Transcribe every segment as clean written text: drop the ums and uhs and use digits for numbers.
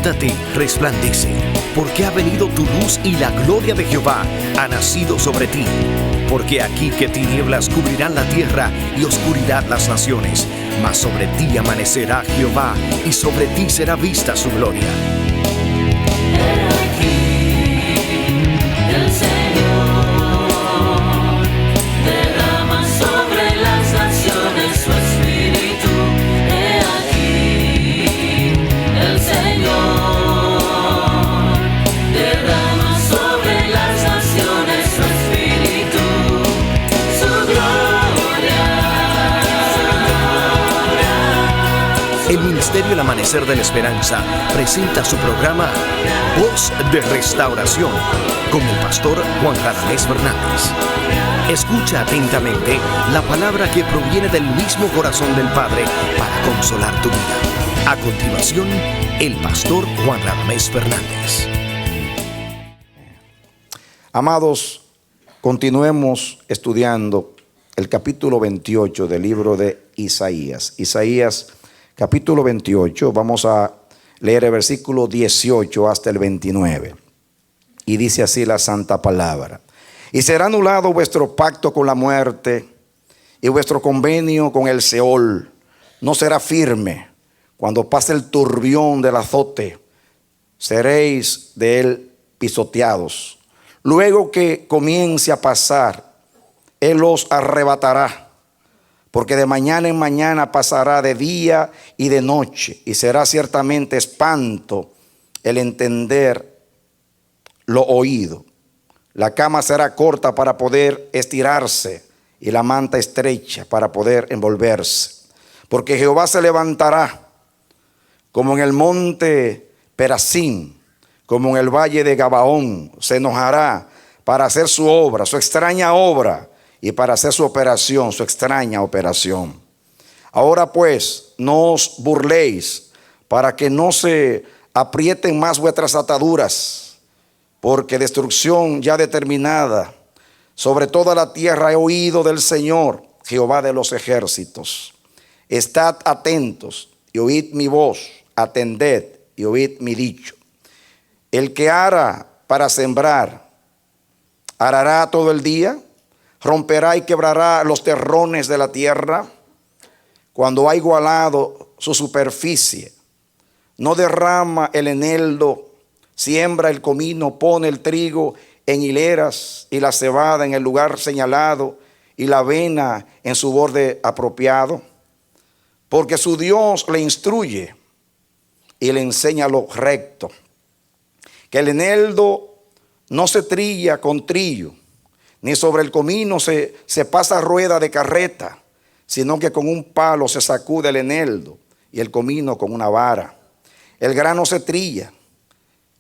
Levántate, resplandece, porque ha venido tu luz y la gloria de Jehová ha nacido sobre ti. Porque aquí que tinieblas cubrirán la tierra y oscuridad las naciones, mas sobre ti amanecerá Jehová y sobre ti será vista su gloria. El Ministerio El Amanecer de la Esperanza presenta su programa Voz de Restauración con el pastor Juan Radamés Fernández. Escucha atentamente la palabra que proviene del mismo corazón del Padre para consolar tu vida. A continuación, el pastor Juan Radamés Fernández. Amados, continuemos estudiando el capítulo 28 del libro de Isaías. Isaías capítulo 28, vamos a leer el versículo 18 hasta el 29. Y dice así la santa palabra: y será anulado vuestro pacto con la muerte, y vuestro convenio con el Seol no será firme. Cuando pase el turbión del azote, seréis de él pisoteados. Luego que comience a pasar, él os arrebatará. Porque de mañana en mañana pasará de día y de noche, y será ciertamente espanto el entender lo oído. La cama será corta para poder estirarse, y la manta estrecha para poder envolverse. Porque Jehová se levantará como en el monte Perasim, como en el valle de Gabaón. Se enojará para hacer su obra, su extraña obra, y para hacer su operación, su extraña operación. Ahora pues, no os burléis, para que no se aprieten más vuestras ataduras, porque destrucción ya determinada sobre toda la tierra he oído del Señor, Jehová de los ejércitos. Estad atentos y oíd mi voz, atended y oíd mi dicho. El que ara para sembrar, arará todo el día, romperá y quebrará los terrones de la tierra. Cuando ha igualado su superficie, no derrama el eneldo, siembra el comino, pone el trigo en hileras y la cebada en el lugar señalado y la avena en su borde apropiado. Porque su Dios le instruye y le enseña lo recto. Que el eneldo no se trilla con trillo, ni sobre el comino se pasa rueda de carreta, sino que con un palo se sacude el eneldo y el comino con una vara. El grano se trilla,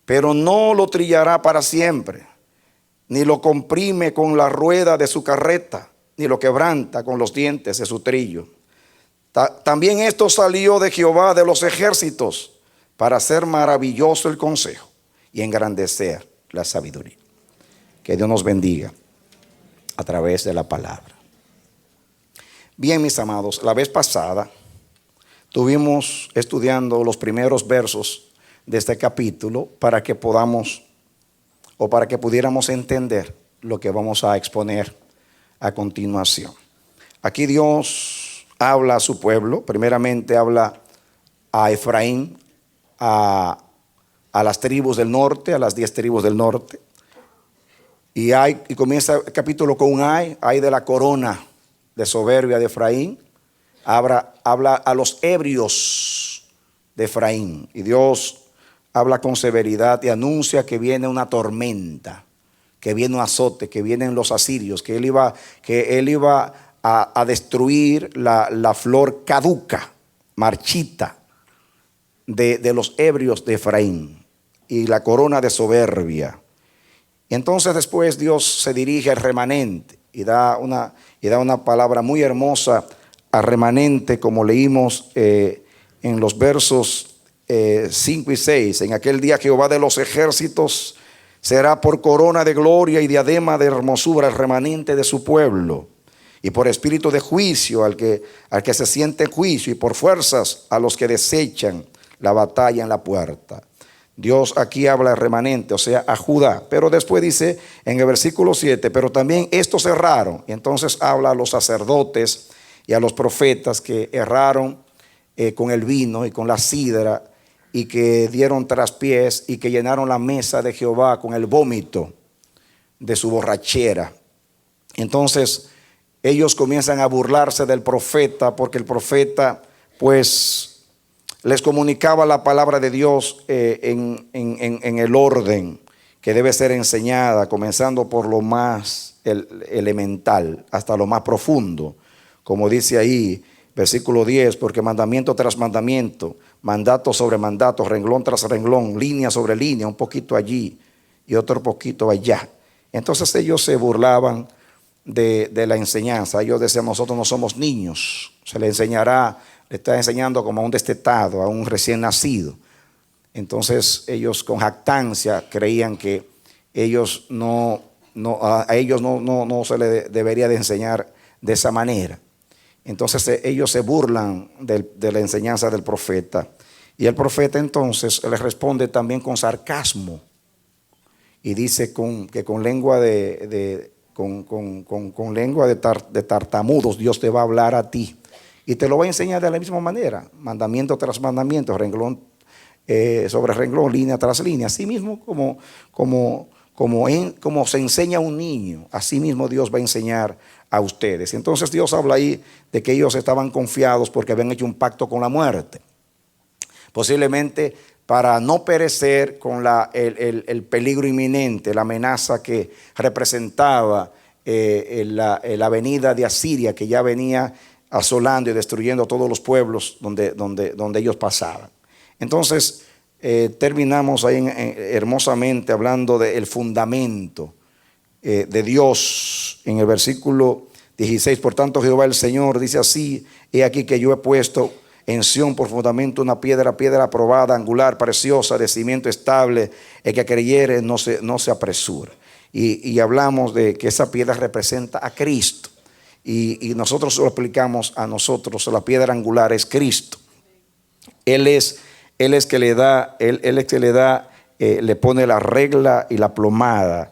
pero no lo trillará para siempre, ni lo comprime con la rueda de su carreta, ni lo quebranta con los dientes de su trillo. También esto salió de Jehová de los ejércitos, para hacer maravilloso el consejo y engrandecer la sabiduría. Que Dios nos bendiga a través de la palabra. Bien, mis amados, la vez pasada estuvimos estudiando los primeros versos de este capítulo para que podamos, o para que pudiéramos entender lo que vamos a exponer a continuación. Aquí Dios habla a su pueblo, primeramente habla a Efraín, a las tribus del norte, a las 10 tribus del norte. Y comienza el capítulo con un ay de la corona de soberbia de Efraín. Habla a los ebrios de Efraín. Y Dios habla con severidad y anuncia que viene una tormenta, que viene un azote, que vienen los asirios, que él iba a destruir la flor caduca, marchita de los ebrios de Efraín y la corona de soberbia. Y entonces después Dios se dirige al remanente y da una palabra muy hermosa al remanente, como leímos en los versos 5 y 6. En aquel día Jehová de los ejércitos será por corona de gloria y diadema de hermosura el remanente de su pueblo, y por espíritu de juicio al que se siente en juicio, y por fuerzas a los que desechan la batalla en la puerta. Dios aquí habla de remanente, o sea, a Judá. Pero después dice en el versículo 7, pero también estos erraron. Y entonces habla a los sacerdotes y a los profetas que erraron con el vino y con la sidra, y que dieron traspiés y que llenaron la mesa de Jehová con el vómito de su borrachera. Entonces ellos comienzan a burlarse del profeta, porque el profeta pues les comunicaba la palabra de Dios en el orden que debe ser enseñada, comenzando por lo más elemental hasta lo más profundo, como dice ahí versículo 10, porque mandamiento tras mandamiento, mandato sobre mandato, renglón tras renglón, línea sobre línea, un poquito allí y otro poquito allá. Entonces ellos se burlaban de la enseñanza. Ellos decían: nosotros no somos niños, se le enseñará, le está enseñando como a un destetado, a un recién nacido. Entonces ellos con jactancia creían que ellos a ellos no se les debería de enseñar de esa manera. Entonces ellos se burlan de la enseñanza del profeta, y el profeta entonces les responde también con sarcasmo y dice que con lengua de tartamudos Dios te va a hablar a ti y te lo va a enseñar de la misma manera, mandamiento tras mandamiento, renglón sobre renglón, línea tras línea, así mismo como se enseña a un niño, así mismo Dios va a enseñar a ustedes. Entonces Dios habla ahí de que ellos estaban confiados porque habían hecho un pacto con la muerte, posiblemente para no perecer con el peligro inminente, la amenaza que representaba la venida de Asiria, que ya venía asolando y destruyendo todos los pueblos donde ellos pasaban. Entonces terminamos ahí hermosamente hablando del fundamento de Dios en el versículo 16. Por tanto Jehová el Señor dice así: he aquí que yo he puesto en Sión por fundamento una piedra aprobada, angular, preciosa, de cimiento estable, el que creyere no se apresura. Y hablamos de que esa piedra representa a Cristo, y nosotros lo aplicamos a nosotros. La piedra angular es Cristo. Él es que le da, le pone la regla y la plomada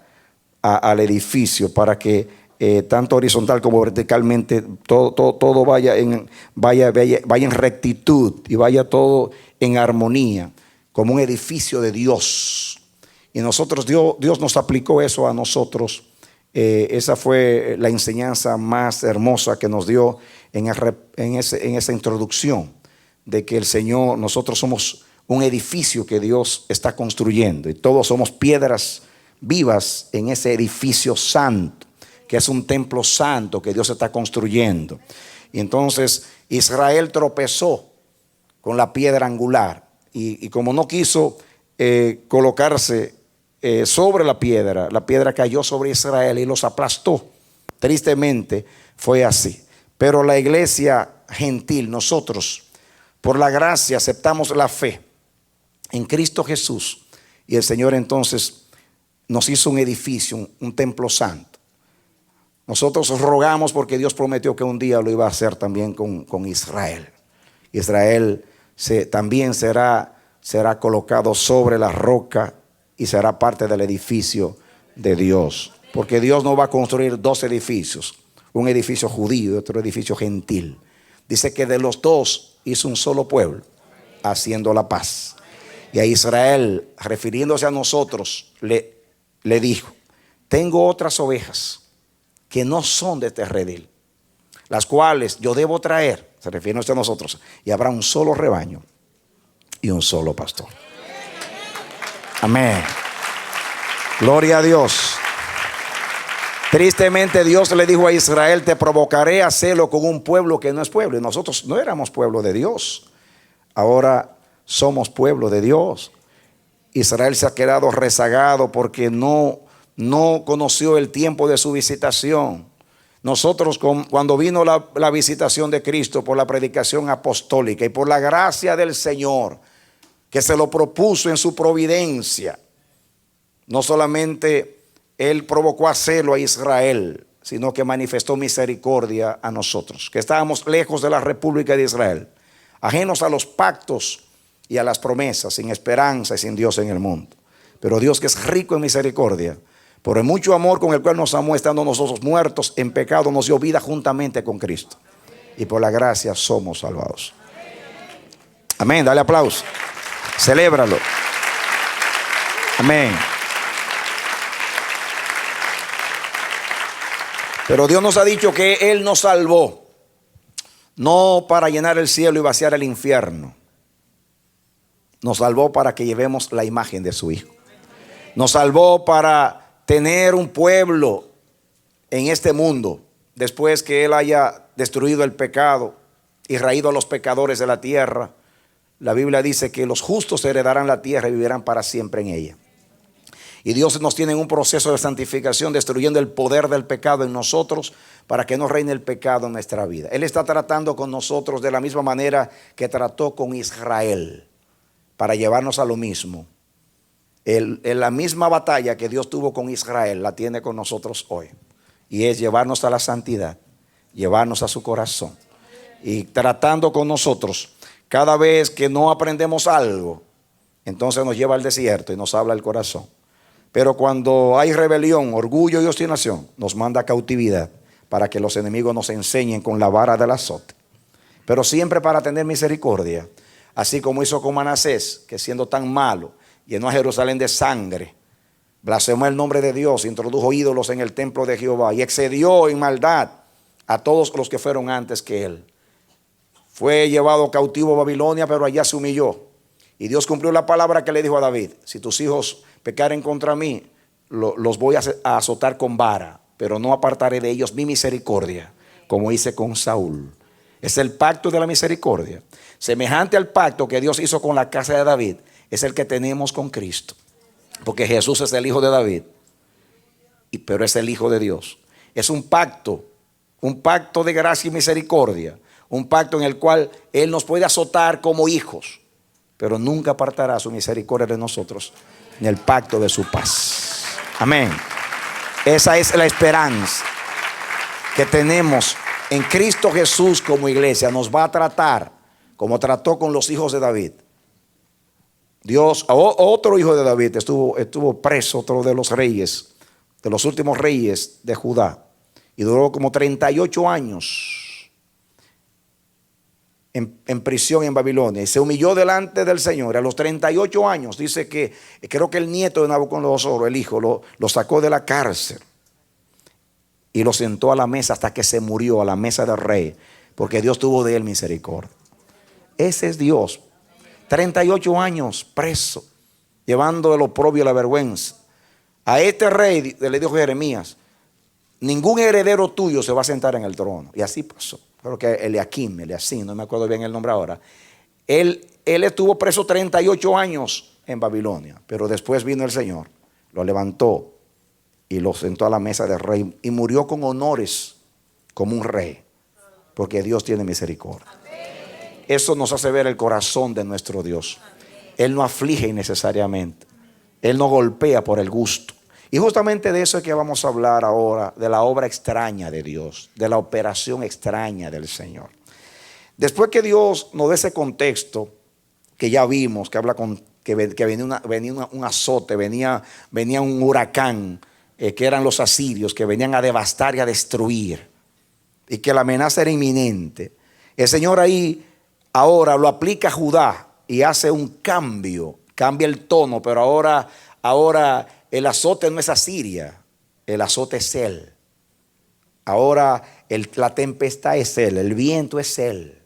al edificio para que tanto horizontal como verticalmente todo vaya en rectitud y vaya todo en armonía, como un edificio de Dios. Y nosotros, Dios nos aplicó eso a nosotros. Esa fue la enseñanza más hermosa que nos dio en esa introducción, de que el Señor, nosotros somos un edificio que Dios está construyendo, y todos somos piedras vivas en ese edificio santo, que es un templo santo que Dios está construyendo. Y entonces Israel tropezó con la piedra angular, y como no quiso colocarse sobre la piedra cayó sobre Israel y los aplastó. Tristemente fue así. Pero la iglesia gentil, nosotros por la gracia aceptamos la fe en Cristo Jesús, y el Señor entonces nos hizo un edificio, un templo santo. Nosotros rogamos porque Dios prometió que un día lo iba a hacer también con Israel. Israel también será colocado sobre la roca y será parte del edificio de Dios. Porque Dios no va a construir dos edificios, un edificio judío y otro edificio gentil. Dice que de los dos hizo un solo pueblo, haciendo la paz. Y a Israel, refiriéndose a nosotros, le dijo: tengo otras ovejas que no son de este redil, las cuales yo debo traer, se refiriéndose a nosotros, y habrá un solo rebaño y un solo pastor. Amén. Gloria a Dios. Tristemente Dios le dijo a Israel: te provocaré a celo con un pueblo que no es pueblo. Y nosotros no éramos pueblo de Dios, ahora somos pueblo de Dios. Israel se ha quedado rezagado porque no conoció el tiempo de su visitación. Nosotros, cuando vino la visitación de Cristo por la predicación apostólica y por la gracia del Señor, que se lo propuso en su providencia, no solamente Él provocó a celo a Israel, sino que manifestó misericordia a nosotros, que estábamos lejos de la República de Israel, ajenos a los pactos y a las promesas, sin esperanza y sin Dios en el mundo. Pero Dios, que es rico en misericordia, por el mucho amor con el cual nos amó, estando nosotros muertos en pecado, nos dio vida juntamente con Cristo. Y por la gracia somos salvados. Amén, dale aplauso. Celébralo. Amén. Pero Dios nos ha dicho que Él nos salvó, no para llenar el cielo y vaciar el infierno. Nos salvó para que llevemos la imagen de su Hijo. Nos salvó para tener un pueblo en este mundo, después que Él haya destruido el pecado y raído a los pecadores de la tierra. La Biblia dice que los justos heredarán la tierra y vivirán para siempre en ella. Y Dios nos tiene en un proceso de santificación, destruyendo el poder del pecado en nosotros, para que no reine el pecado en nuestra vida. Él está tratando con nosotros de la misma manera que trató con Israel, para llevarnos a lo mismo. En la misma batalla que Dios tuvo con Israel, la tiene con nosotros hoy. Y es llevarnos a la santidad, llevarnos a su corazón. Y tratando con nosotros, cada vez que no aprendemos algo, entonces nos lleva al desierto y nos habla el corazón. Pero cuando hay rebelión, orgullo y obstinación, nos manda a cautividad para que los enemigos nos enseñen con la vara del azote. Pero siempre para tener misericordia, así como hizo con Manasés, que siendo tan malo, llenó a Jerusalén de sangre, blasfemó el nombre de Dios, introdujo ídolos en el templo de Jehová y excedió en maldad a todos los que fueron antes que él. Fue llevado cautivo a Babilonia, pero allá se humilló. Y Dios cumplió la palabra que le dijo a David: si tus hijos pecaren contra mí, los voy a azotar con vara, pero no apartaré de ellos mi misericordia, como hice con Saúl. Es el pacto de la misericordia. Semejante al pacto que Dios hizo con la casa de David, es el que tenemos con Cristo. Porque Jesús es el hijo de David, pero es el hijo de Dios. Es un pacto de gracia y misericordia. Un pacto en el cual Él nos puede azotar como hijos, pero nunca apartará su misericordia de nosotros en el pacto de su paz. Amén. Esa es la esperanza que tenemos en Cristo Jesús como iglesia. Nos va a tratar como trató con los hijos de David. Dios, otro hijo de David estuvo preso, otro de los reyes, de los últimos reyes de Judá, y duró como 38 años en prisión en Babilonia, y se humilló delante del Señor. A los 38 años dice que, creo que el nieto de Nabucodonosor, el hijo, lo sacó de la cárcel y lo sentó a la mesa hasta que se murió, a la mesa del rey, porque Dios tuvo de él misericordia. Ese es Dios. 38 años preso, llevando el oprobio y la vergüenza. A este rey le dijo Jeremías: ningún heredero tuyo se va a sentar en el trono. Y así pasó. Creo que Eliakim, no me acuerdo bien el nombre ahora. Él estuvo preso 38 años en Babilonia, pero después vino el Señor, lo levantó y lo sentó a la mesa del rey y murió con honores como un rey, porque Dios tiene misericordia. Eso nos hace ver el corazón de nuestro Dios. Él no aflige innecesariamente, Él no golpea por el gusto. Y justamente de eso es que vamos a hablar ahora, de la obra extraña de Dios, de la operación extraña del Señor. Después que Dios nos dé ese contexto que ya vimos, que habla que venía un azote, venía un huracán, que eran los asirios, que venían a devastar y a destruir, y que la amenaza era inminente. El Señor ahí ahora lo aplica a Judá y hace un cambia el tono, pero ahora el azote no es Asiria, el azote es Él. Ahora la tempestad es Él, el viento es Él.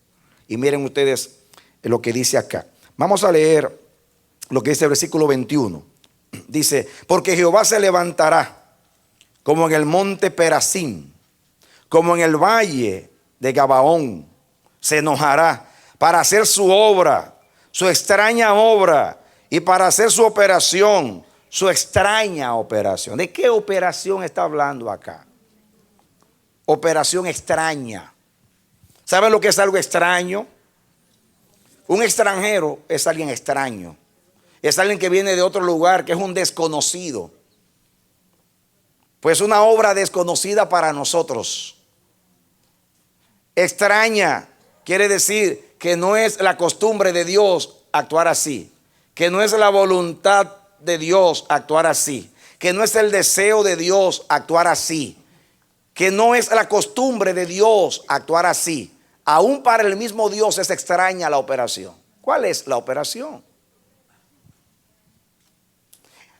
Y miren ustedes lo que dice acá. Vamos a leer lo que dice el versículo 21. Dice: porque Jehová se levantará como en el monte Perasim, como en el valle de Gabaón. Se enojará para hacer su obra, su extraña obra, y para hacer su operación, su extraña operación. ¿De qué operación está hablando acá? Operación extraña. ¿Saben lo que es algo extraño? Un extranjero es alguien extraño. Es alguien que viene de otro lugar, que es un desconocido. Pues una obra desconocida para nosotros. Extraña quiere decir que no es la costumbre de Dios actuar así, que no es la voluntad de Dios actuar así, que no es el deseo de Dios actuar así, que no es la costumbre de Dios actuar así. Aún para el mismo Dios es extraña la operación. ¿Cuál es la operación?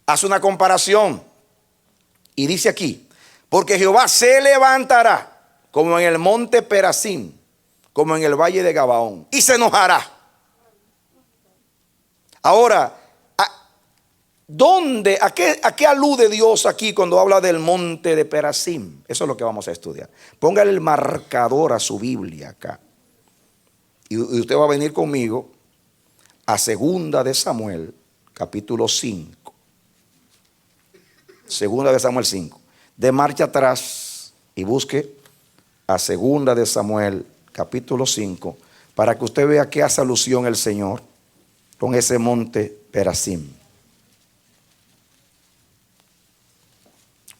Hace una comparación y dice aquí: porque Jehová se levantará como en el monte Perasim, como en el valle de Gabaón, y se enojará. Ahora, ¿dónde, a qué alude Dios aquí cuando habla del monte de Perasim? Eso es lo que vamos a estudiar. Póngale el marcador a su Biblia acá. Y usted va a venir conmigo a Segunda de Samuel, capítulo 5. Segunda de Samuel 5. De marcha atrás y busque a Segunda de Samuel, capítulo 5, para que usted vea qué hace alusión el Señor con ese monte Perasim.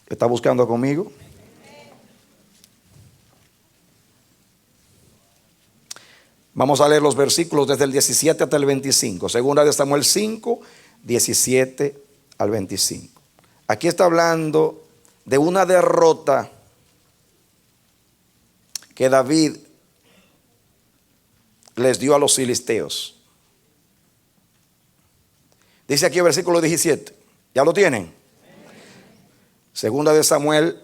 ¿Está buscando conmigo? Vamos a leer los versículos desde el 17 hasta el 25. Segunda de Samuel 5, 17 al 25. Aquí está hablando de una derrota que David les dio a los filisteos. Dice aquí el versículo 17. ¿Ya lo tienen? Segunda de Samuel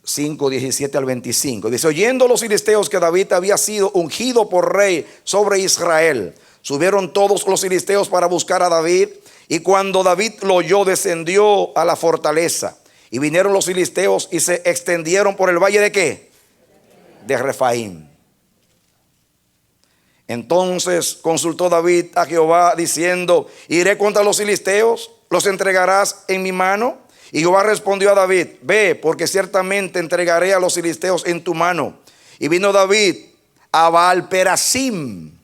5, 17 al 25. Dice: oyendo los filisteos que David había sido ungido por rey sobre Israel, subieron todos los filisteos para buscar a David. Y cuando David lo oyó, descendió a la fortaleza. Y vinieron los filisteos y se extendieron por el valle de ¿qué? De Refaim. Entonces consultó David a Jehová diciendo: ¿iré contra los filisteos? ¿Los entregarás en mi mano? Y Jehová respondió a David: ve, porque ciertamente entregaré a los filisteos en tu mano. Y vino David a Baal-Perasim,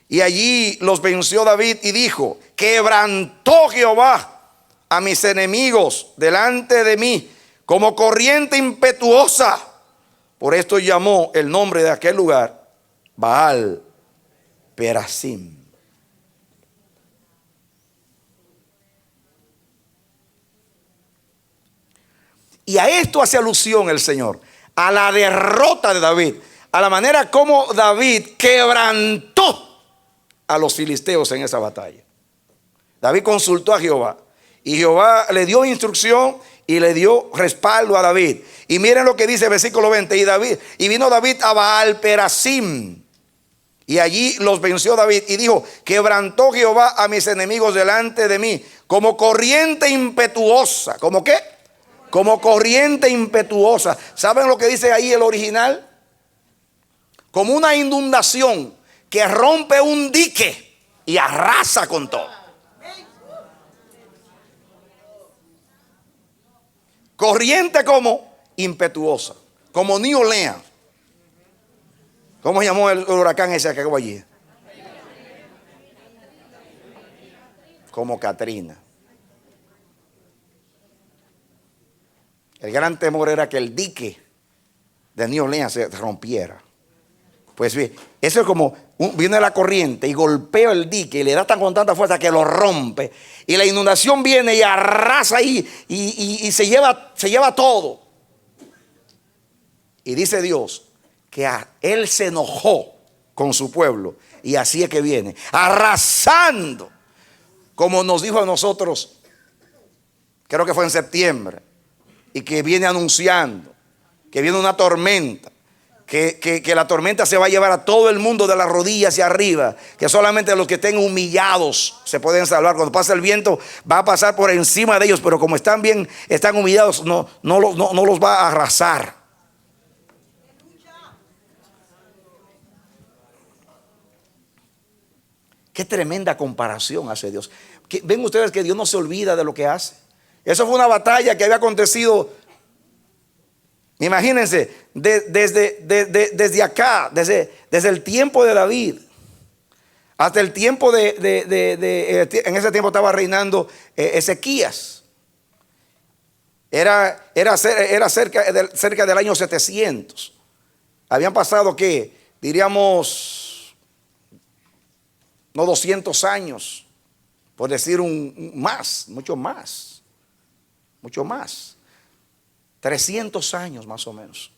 y allí los venció David y dijo: quebrantó Jehová a mis enemigos delante de mí como corriente impetuosa. Por esto llamó el nombre de aquel lugar Baal-Perasim. Y a esto hace alusión el Señor, a la derrota de David, a la manera como David quebrantó a los filisteos en esa batalla. David consultó a Jehová y Jehová le dio instrucción y le dio respaldo a David. Y miren lo que dice el versículo 20. Y vino David a Baal-Perasim, y allí los venció David y dijo: quebrantó Jehová a mis enemigos delante de mí como corriente impetuosa. ¿Cómo qué? Como corriente impetuosa. ¿Saben lo que dice ahí el original? Como una inundación que rompe un dique y arrasa con todo. Corriente como impetuosa, como New Orleans. ¿Cómo se llamó el huracán ese que acabó allí? Como Katrina. El gran temor era que el dique de New Orleans se rompiera. Pues bien, eso es como viene la corriente y golpea el dique y le da con tanta fuerza que lo rompe. Y la inundación viene y arrasa ahí y se lleva todo. Y dice Dios que él se enojó con su pueblo. Y así es que viene, arrasando, como nos dijo a nosotros, creo que fue en septiembre. Y que viene anunciando que viene una tormenta, que la tormenta se va a llevar a todo el mundo de las rodillas hacia arriba, que solamente los que estén humillados se pueden salvar. Cuando pasa el viento va a pasar por encima de ellos, pero como están humillados, no los va a arrasar. Qué tremenda comparación hace Dios. Ven ustedes que Dios no se olvida de lo que hace. Eso fue una batalla que había acontecido, imagínense, desde acá, desde el tiempo de David, hasta el tiempo en ese tiempo estaba reinando Ezequías. Era cerca del año 700. Habían pasado, ¿qué? Diríamos no 200 años, por decir mucho más, 300 años más o menos,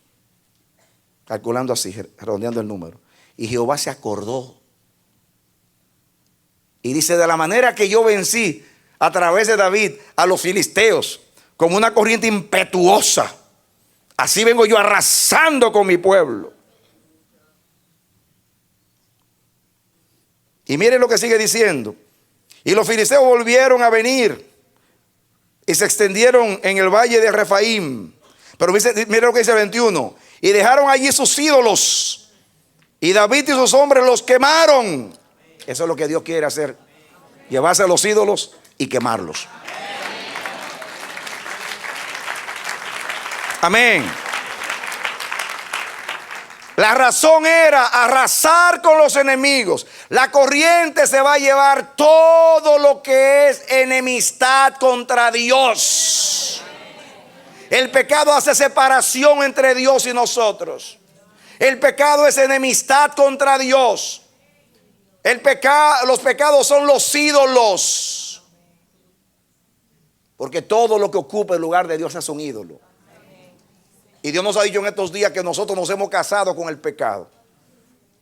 calculando así, redondeando el número. Y Jehová se acordó y dice: de la manera que yo vencí a través de David a los filisteos como una corriente impetuosa, así vengo yo arrasando con mi pueblo. Y miren lo que sigue diciendo: y los filisteos volvieron a venir y se extendieron en el valle de Refaim. Pero miren lo que dice el 21: y dejaron allí sus ídolos, y David y sus hombres los quemaron. Eso es lo que Dios quiere hacer: llevarse a los ídolos y quemarlos. Amén. La razón era arrasar con los enemigos. La corriente se va a llevar todo lo que es enemistad contra Dios. El pecado hace separación entre Dios y nosotros. El pecado es enemistad contra Dios. Los pecados son los ídolos. Porque todo lo que ocupa el lugar de Dios es un ídolo. Y Dios nos ha dicho en estos días que nosotros nos hemos casado con el pecado,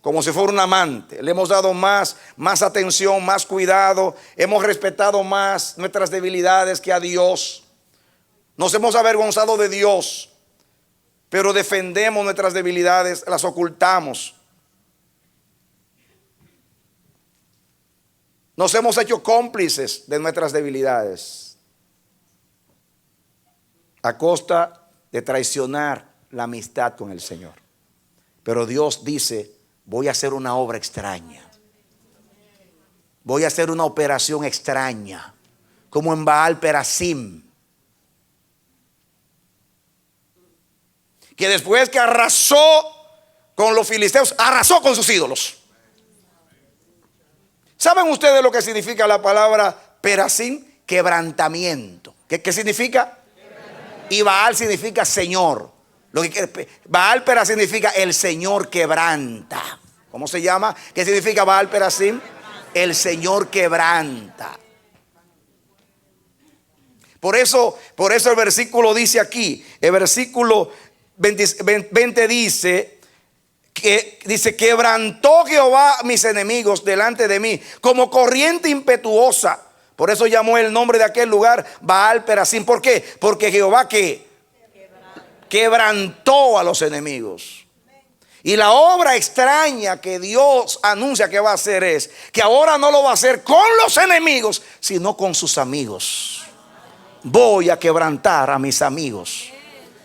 como si fuera un amante. Le hemos dado más atención, más cuidado. Hemos respetado más nuestras debilidades que a Dios. Nos hemos avergonzado de Dios, pero defendemos nuestras debilidades, las ocultamos. Nos hemos hecho cómplices de nuestras debilidades a costa de traicionar la amistad con el Señor. Pero Dios dice: voy a hacer una obra extraña. Voy a hacer una operación extraña, como en Baal Perasim, que después que arrasó con los filisteos, arrasó con sus ídolos. ¿Saben ustedes lo que significa la palabra Perasim? Quebrantamiento. ¿Qué significa? Y Baal significa Señor. Baal Perasim significa el Señor quebranta. ¿Cómo se llama? ¿Qué significa Baal Perasim? El Señor quebranta. Por eso el versículo dice aquí, el versículo 20 dice: quebrantó Jehová mis enemigos delante de mí como corriente impetuosa. Por eso llamó el nombre de aquel lugar Baal Perasim. ¿Por qué? Porque Jehová quebrantó a los enemigos. Y la obra extraña que Dios anuncia que va a hacer es que ahora no lo va a hacer con los enemigos, sino con sus amigos. Voy a quebrantar a mis amigos.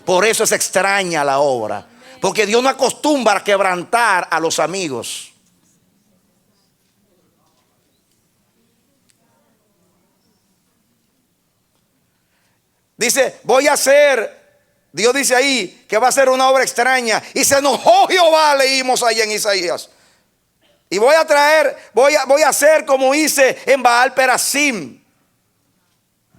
Por eso es extraña la obra, porque Dios no acostumbra a quebrantar a los amigos. Dice: voy a hacer, Dios dice ahí que va a hacer una obra extraña. Y se enojó Jehová, leímos ahí en Isaías. Y voy a hacer como hice en Baal Perasim.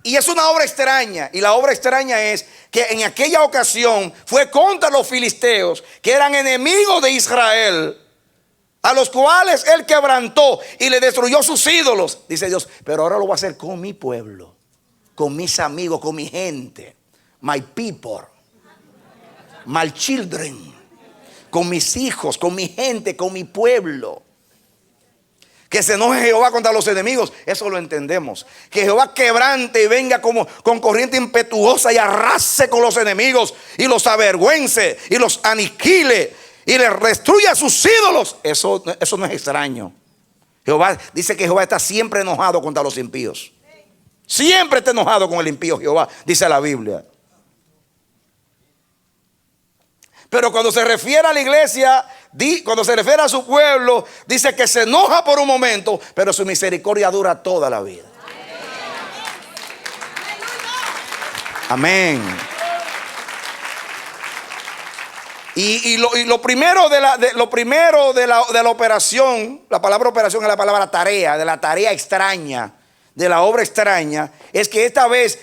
Y es una obra extraña. Y la obra extraña es que en aquella ocasión fue contra los filisteos, que eran enemigos de Israel, a los cuales él quebrantó y le destruyó sus ídolos. Dice Dios: pero ahora lo va a hacer con mi pueblo, con mis amigos, con mi gente, my people, my children, con mis hijos, con mi gente, con mi pueblo. Que se enoje Jehová contra los enemigos, eso lo entendemos. Que Jehová quebrante y venga como con corriente impetuosa y arrase con los enemigos y los avergüence y los aniquile y les destruya sus ídolos. Eso no es extraño. Jehová dice que Jehová está siempre enojado contra los impíos. Siempre está enojado con el impío Jehová, dice la Biblia. Pero cuando se refiere a la iglesia, cuando se refiere a su pueblo, dice que se enoja por un momento, pero su misericordia dura toda la vida. Amén. Y lo primero de la operación, la palabra operación es la palabra tarea, de la tarea extraña, de la obra extraña, es que esta vez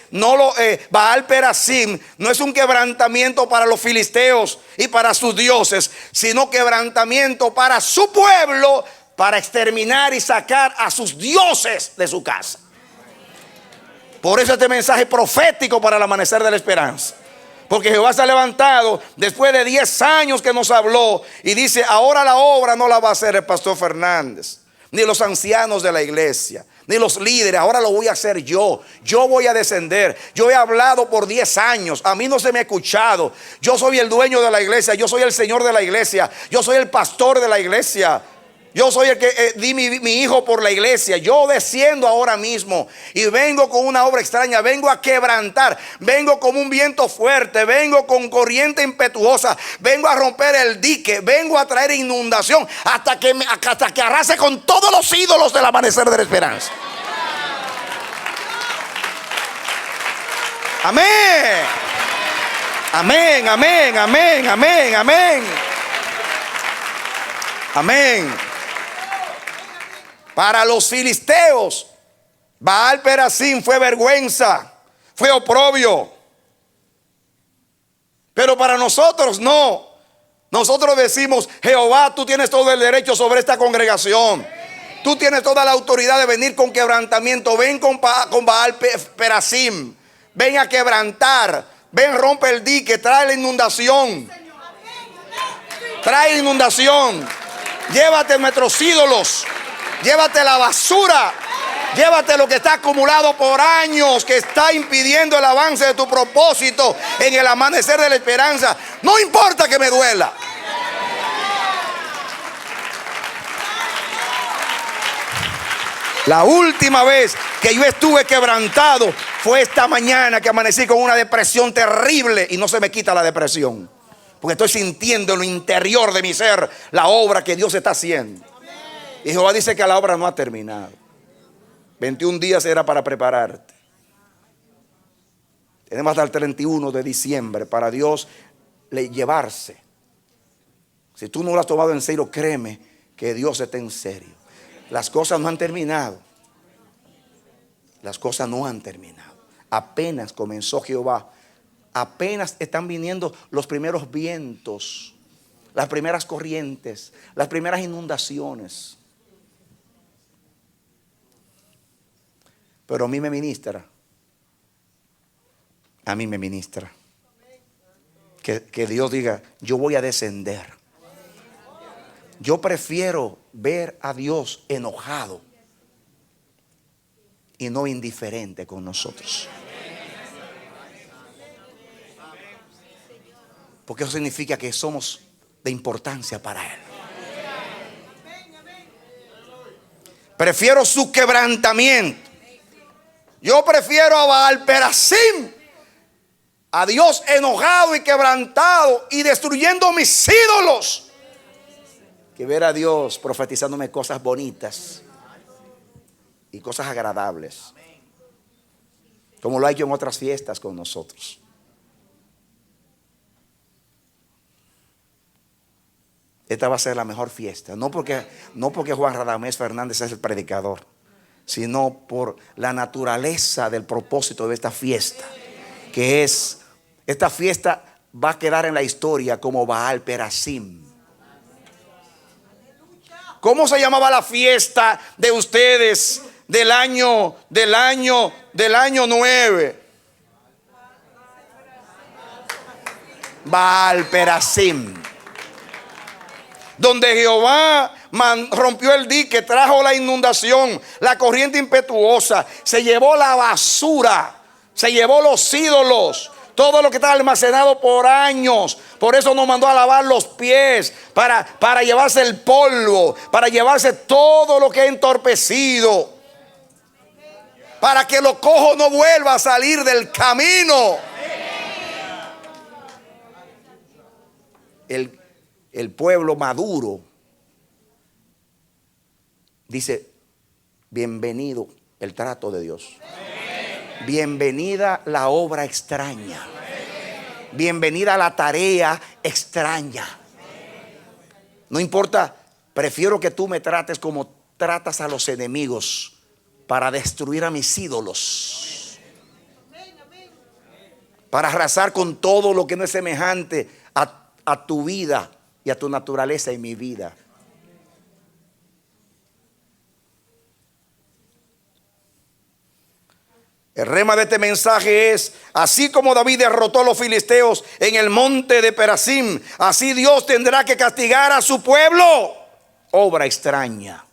Baal Perasim no es un quebrantamiento para los filisteos y para sus dioses, sino quebrantamiento para su pueblo, para exterminar y sacar a sus dioses de su casa. Por eso este mensaje profético para el amanecer de la esperanza. Porque Jehová se ha levantado después de 10 años que nos habló y dice: ahora la obra no la va a hacer el pastor Fernández, ni los ancianos de la iglesia, ni los líderes. Ahora lo voy a hacer yo. Yo voy a descender. Yo he hablado por 10 años. A mí no se me ha escuchado. Yo soy el dueño de la iglesia. Yo soy el señor de la iglesia. Yo soy el pastor de la iglesia. Yo soy el que di mi hijo por la iglesia. Yo desciendo ahora mismo y vengo con una obra extraña. Vengo a quebrantar. Vengo como un viento fuerte. Vengo con corriente impetuosa. Vengo a romper el dique. Vengo a traer inundación hasta que arrase con todos los ídolos del amanecer de la esperanza. Amén. Amén, amén, amén, amén, amén. Amén. Para los filisteos, Baal Perasim fue vergüenza, fue oprobio. Pero para nosotros no. Nosotros decimos: Jehová, tú tienes todo el derecho sobre esta congregación. Tú tienes toda la autoridad de venir con quebrantamiento. Ven con Baal Perasim. Ven a quebrantar. Ven, rompe el dique, trae la inundación. Trae inundación. Llévate nuestros ídolos. Llévate la basura. Llévate lo que está acumulado por años, que está impidiendo el avance de tu propósito en el amanecer de la esperanza. No importa que me duela. La última vez que yo estuve quebrantado fue esta mañana, que amanecí con una depresión terrible y no se me quita la depresión, porque estoy sintiendo en lo interior de mi ser la obra que Dios está haciendo. Y Jehová dice que la obra no ha terminado. 21 días era para prepararte. Tenemos hasta el 31 de diciembre para Dios llevarse. Si tú no lo has tomado en serio, créeme que Dios está en serio. Las cosas no han terminado. Las cosas no han terminado. Apenas comenzó Jehová. Apenas están viniendo los primeros vientos, las primeras corrientes, las primeras inundaciones. Pero a mí me ministra. A mí me ministra que Dios diga: yo voy a descender. Yo prefiero ver a Dios enojado y no indiferente con nosotros. Porque eso significa que somos de importancia para Él. Prefiero su quebrantamiento. Yo prefiero a Baal Perasim, a Dios enojado y quebrantado y destruyendo mis ídolos, que ver a Dios profetizándome cosas bonitas y cosas agradables, como lo ha hecho en otras fiestas con nosotros. Esta va a ser la mejor fiesta, no porque Juan Radamés Fernández es el predicador, sino por la naturaleza del propósito de esta fiesta, que es: esta fiesta va a quedar en la historia como Baal Perasim. ¿Cómo se llamaba la fiesta de ustedes del año 9? Baal Perasim. Donde Jehová rompió el dique, trajo la inundación, la corriente impetuosa, se llevó la basura, se llevó los ídolos, todo lo que estaba almacenado por años. Por eso nos mandó a lavar los pies, para llevarse el polvo, para llevarse todo lo que ha entorpecido, para que lo cojo no vuelva a salir del camino. El pueblo maduro dice: bienvenido el trato de Dios. Bienvenida la obra extraña. Bienvenida la tarea extraña. No importa, prefiero que tú me trates como tratas a los enemigos, para destruir a mis ídolos, para arrasar con todo lo que no es semejante a tu vida y a tu naturaleza y mi vida. El rema de este mensaje es: así como David derrotó a los filisteos en el monte de Perasim, así Dios tendrá que castigar a su pueblo. Obra extraña.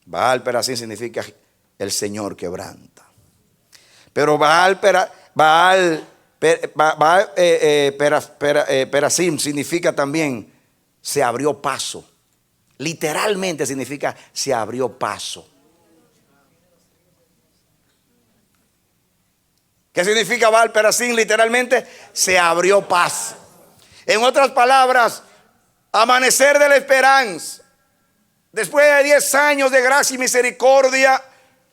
Baal Perasim significa el Señor quebranta. Pero Perasim significa también se abrió paso. Literalmente significa se abrió paso. ¿Qué significa Baal Perasim? Literalmente se abrió paso. En otras palabras, amanecer de la esperanza. Después de 10 años de gracia y misericordia,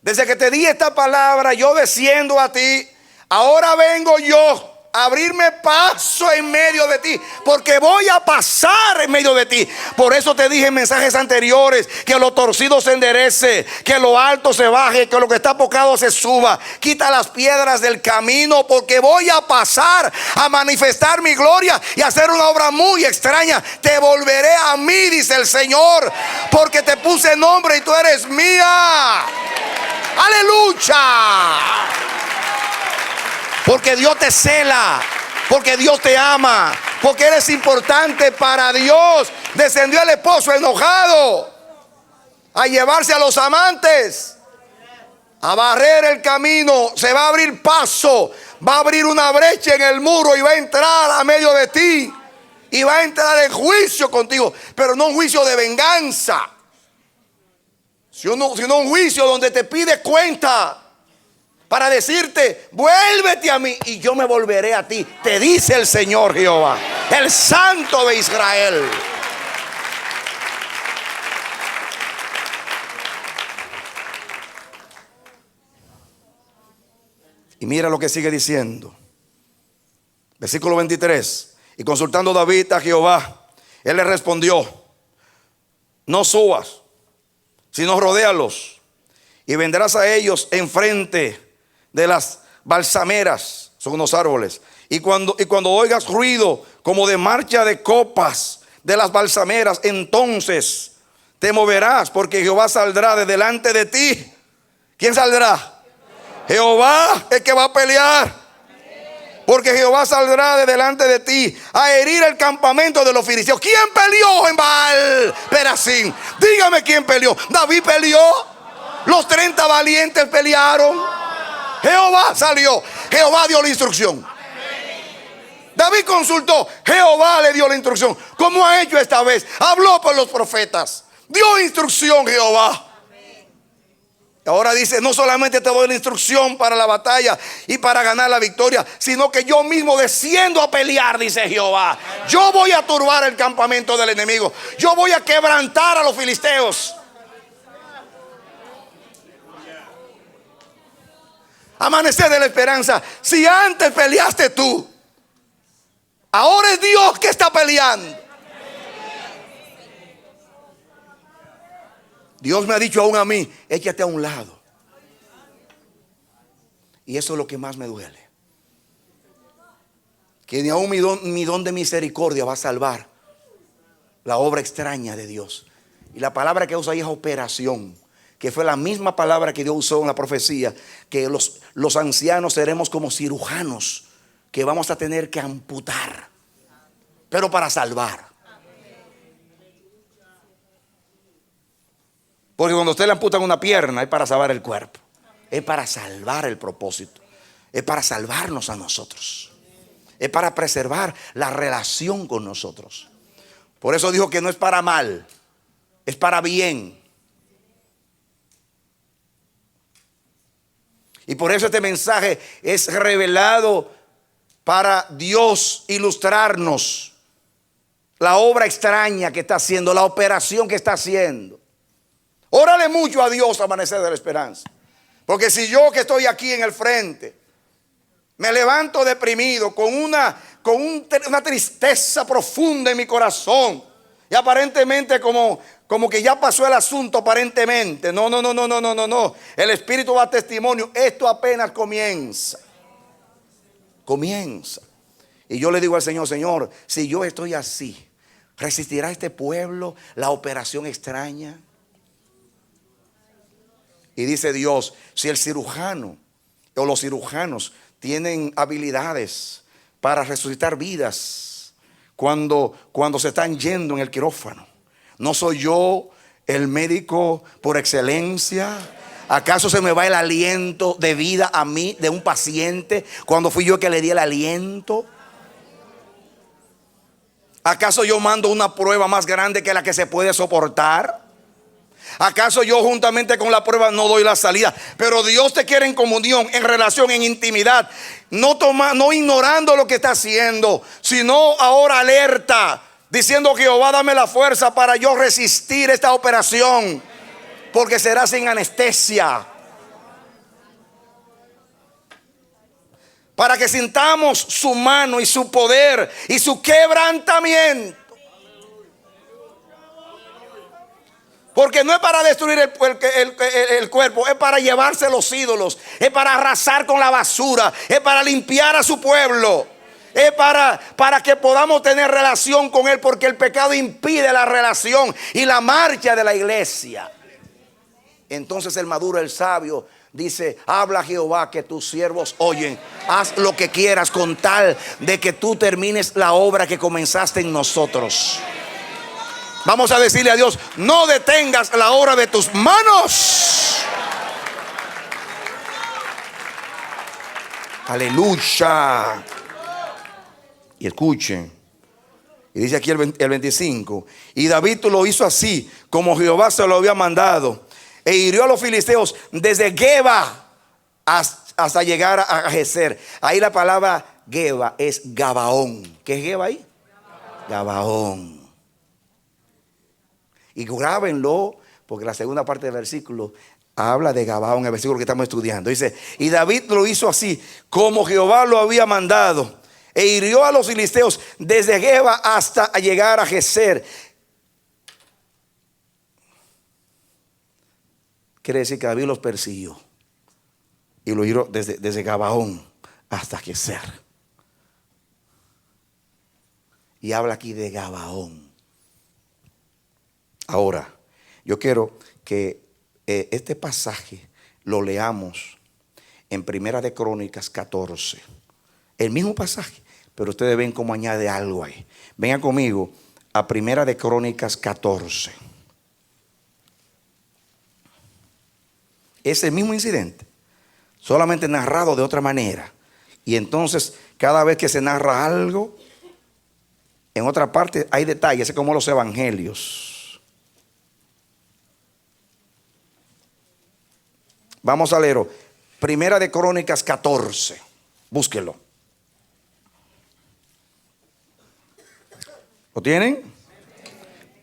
desde que te di esta palabra, yo desciendo a ti. Ahora vengo yo a abrirme paso en medio de ti, porque voy a pasar en medio de ti. Por eso te dije en mensajes anteriores que lo torcido se enderece, que lo alto se baje, que lo que está apocado se suba. Quita las piedras del camino, porque voy a pasar a manifestar mi gloria y hacer una obra muy extraña. Te volveré a mí, dice el Señor, porque te puse nombre y tú eres mía. Aleluya. Porque Dios te cela, porque Dios te ama, porque eres importante para Dios. Descendió el esposo enojado a llevarse a los amantes, a barrer el camino. Se va a abrir paso, va a abrir una brecha en el muro y va a entrar a medio de ti. Y va a entrar en juicio contigo, pero no un juicio de venganza, sino un juicio donde te pide cuenta. Para decirte: vuélvete a mí y yo me volveré a ti, te dice el Señor Jehová, el Santo de Israel. Y mira lo que sigue diciendo. Versículo 23. Y consultando David a Jehová, él le respondió: no subas, sino rodéalos, y vendrás a ellos enfrente de las balsameras, son unos árboles, y cuando oigas ruido como de marcha de copas de las balsameras, entonces te moverás, porque Jehová saldrá de delante de ti. ¿Quién saldrá? Jehová, el que va a pelear. Porque Jehová saldrá de delante de ti a herir el campamento de los filisteos. ¿Quién peleó en Baal Perasim? Dígame quién peleó. David peleó. Los 30 valientes pelearon. Jehová salió, Jehová dio la instrucción. David consultó, Jehová le dio la instrucción. ¿Cómo ha hecho esta vez? Habló por los profetas, dio instrucción Jehová. Ahora dice: no solamente te doy la instrucción para la batalla y para ganar la victoria, sino que yo mismo desciendo a pelear, dice Jehová. Yo voy a turbar el campamento del enemigo. Yo voy a quebrantar a los filisteos. Amanecer de la esperanza. Si antes peleaste tú, ahora es Dios que está peleando. Dios me ha dicho aún a mí: échate a un lado. Y eso es lo que más me duele, que ni aún mi don de misericordia va a salvar la obra extraña de Dios. Y la palabra que usa ahí es operación, que fue la misma palabra que Dios usó en la profecía, que los ancianos seremos como cirujanos, que vamos a tener que amputar, pero para salvar. Porque cuando usted le amputan una pierna es para salvar el cuerpo, es para salvar el propósito, es para salvarnos a nosotros, es para preservar la relación con nosotros. Por eso dijo que no es para mal, es para bien. Y por eso este mensaje es revelado para Dios ilustrarnos la obra extraña que está haciendo, la operación que está haciendo. Órale mucho a Dios, amanecer de la esperanza. Porque si yo, que estoy aquí en el frente, me levanto deprimido con una tristeza profunda en mi corazón, y aparentemente como que ya pasó el asunto, aparentemente. No. El Espíritu da testimonio. Esto apenas comienza. Y yo le digo al Señor: Señor, si yo estoy así, ¿resistirá este pueblo la operación extraña? Y dice Dios: si el cirujano o los cirujanos tienen habilidades para resucitar vidas cuando se están yendo en el quirófano, ¿no soy yo el médico por excelencia? ¿Acaso se me va el aliento de vida a mí de un paciente cuando fui yo el que le di el aliento? ¿Acaso yo mando una prueba más grande que la que se puede soportar? ¿Acaso yo juntamente con la prueba no doy la salida? Pero Dios te quiere en comunión, en relación, en intimidad. No ignorando lo que está haciendo, sino ahora alerta, diciendo: Jehová, dame la fuerza para yo resistir esta operación, porque será sin anestesia. Para que sintamos su mano y su poder y su quebrantamiento. Porque no es para destruir el cuerpo, es para llevarse los ídolos, es para arrasar con la basura, es para limpiar a su pueblo, es para que podamos tener relación con Él, porque el pecado impide la relación y la marcha de la iglesia. Entonces el maduro, el sabio, dice: habla Jehová, que tus siervos oyen. Haz lo que quieras con tal de que tú termines la obra que comenzaste en nosotros. Vamos a decirle a Dios: no detengas la obra de tus manos. Aleluya. Y escuchen, y dice aquí el 25: y David lo hizo así como Jehová se lo había mandado, e hirió a los filisteos desde Geba hasta llegar a Geser. Ahí la palabra Geba es Gabaón. ¿Qué es Geba ahí? Gabaón. Y grábenlo, porque la segunda parte del versículo habla de Gabaón, el versículo que estamos estudiando. Dice: y David lo hizo así como Jehová lo había mandado, e hirió a los filisteos desde Geba hasta llegar a Geser. Quiere decir que David los persiguió y lo hirió desde Gabaón hasta Geser. Y habla aquí de Gabaón. Ahora, yo quiero que este pasaje lo leamos en Primera de Crónicas 14. El mismo pasaje, pero ustedes ven cómo añade algo ahí. Vengan conmigo a Primera de Crónicas 14. Es el mismo incidente, solamente narrado de otra manera. Y entonces, cada vez que se narra algo, en otra parte hay detalles, es como los evangelios. Vamos a leerlo. Primera de Crónicas 14. Búsquelo. ¿Lo tienen?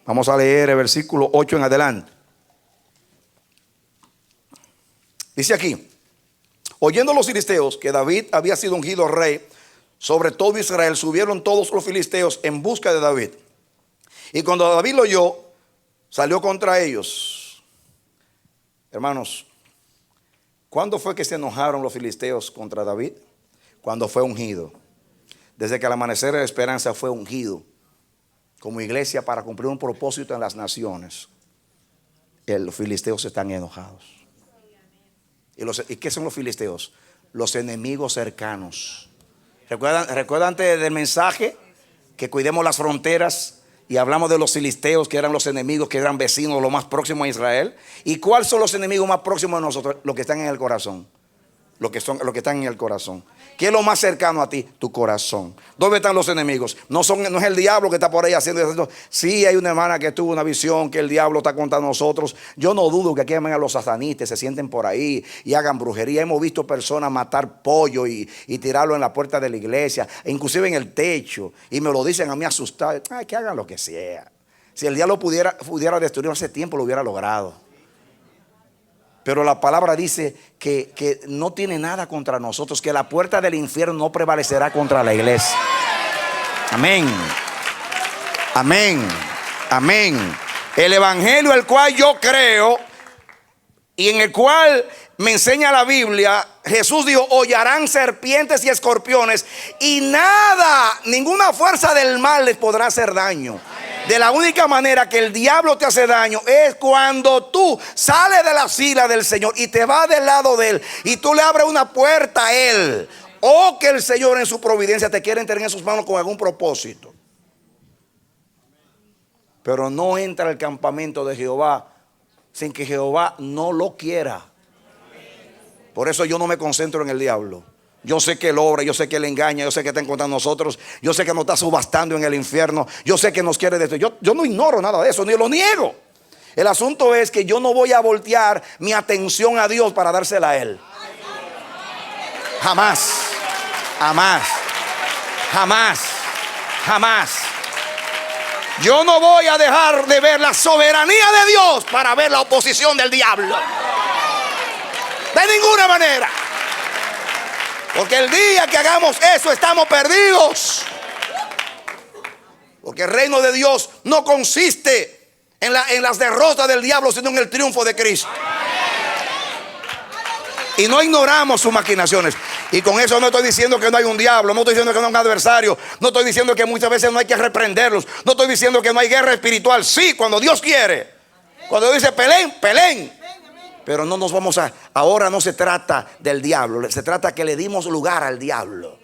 Vamos a leer el versículo 8 en adelante. Dice aquí: oyendo los filisteos que David había sido ungido rey sobre todo Israel, subieron todos los filisteos en busca de David. Y cuando David lo oyó, salió contra ellos. Hermanos, ¿cuándo fue que se enojaron los filisteos contra David? Cuando fue ungido. Desde que al amanecer de esperanza fue ungido como iglesia para cumplir un propósito en las naciones, los filisteos están enojados. ¿Y qué son los filisteos? Los enemigos cercanos. ¿Recuerdan antes del mensaje que cuidemos las fronteras? Y hablamos de los filisteos, que eran los enemigos, que eran vecinos, los más próximos a Israel. ¿Y cuáles son los enemigos más próximos a nosotros? Los que están en el corazón. Los que están en el corazón. ¿Qué es lo más cercano a ti? Tu corazón. ¿Dónde están los enemigos? No es el diablo que está por ahí haciendo. Sí, hay una hermana que tuvo una visión que el diablo está contra nosotros. Yo no dudo que aquí vengan los satanistas, se sienten por ahí y hagan brujería. Hemos visto personas matar pollo y tirarlo en la puerta de la iglesia, inclusive en el techo. Y me lo dicen a mí asustado. Ay, que hagan lo que sea. Si el diablo pudiera destruir hace tiempo, lo hubiera logrado. Pero la palabra dice que no tiene nada contra nosotros, que la puerta del infierno no prevalecerá contra la iglesia. Amén. Amén. Amén. El evangelio el cual yo creo y en el cual me enseña la Biblia, Jesús dijo: hollarán serpientes y escorpiones y nada, ninguna fuerza del mal les podrá hacer daño. De la única manera que el diablo te hace daño es cuando tú sales de la fila del Señor y te vas del lado de Él y tú le abres una puerta a Él, o que el Señor en su providencia te quiere tener en sus manos con algún propósito. Pero no entra al campamento de Jehová sin que Jehová no lo quiera. Por eso yo no me concentro en el diablo. Yo sé que él obra, yo sé que él engaña, yo sé que está en contra de nosotros, yo sé que nos está subastando en el infierno, yo sé que nos quiere destruir. Yo no ignoro nada de eso, ni lo niego. El asunto es que yo no voy a voltear mi atención a Dios para dársela a Él. Jamás, jamás, jamás, jamás. Yo no voy a dejar de ver la soberanía de Dios para ver la oposición del diablo. De ninguna manera. Porque el día que hagamos eso estamos perdidos. Porque el reino de Dios no consiste en las derrotas del diablo, sino en el triunfo de Cristo. Y no ignoramos sus maquinaciones. Y con eso no estoy diciendo que no hay un diablo, no estoy diciendo que no hay un adversario, no estoy diciendo que muchas veces no hay que reprenderlos, no estoy diciendo que no hay guerra espiritual. Sí, cuando Dios quiere. Cuando Dios dice peleen, peleen. Pero no nos vamos a... Ahora no se trata del diablo, se trata que le dimos lugar al diablo.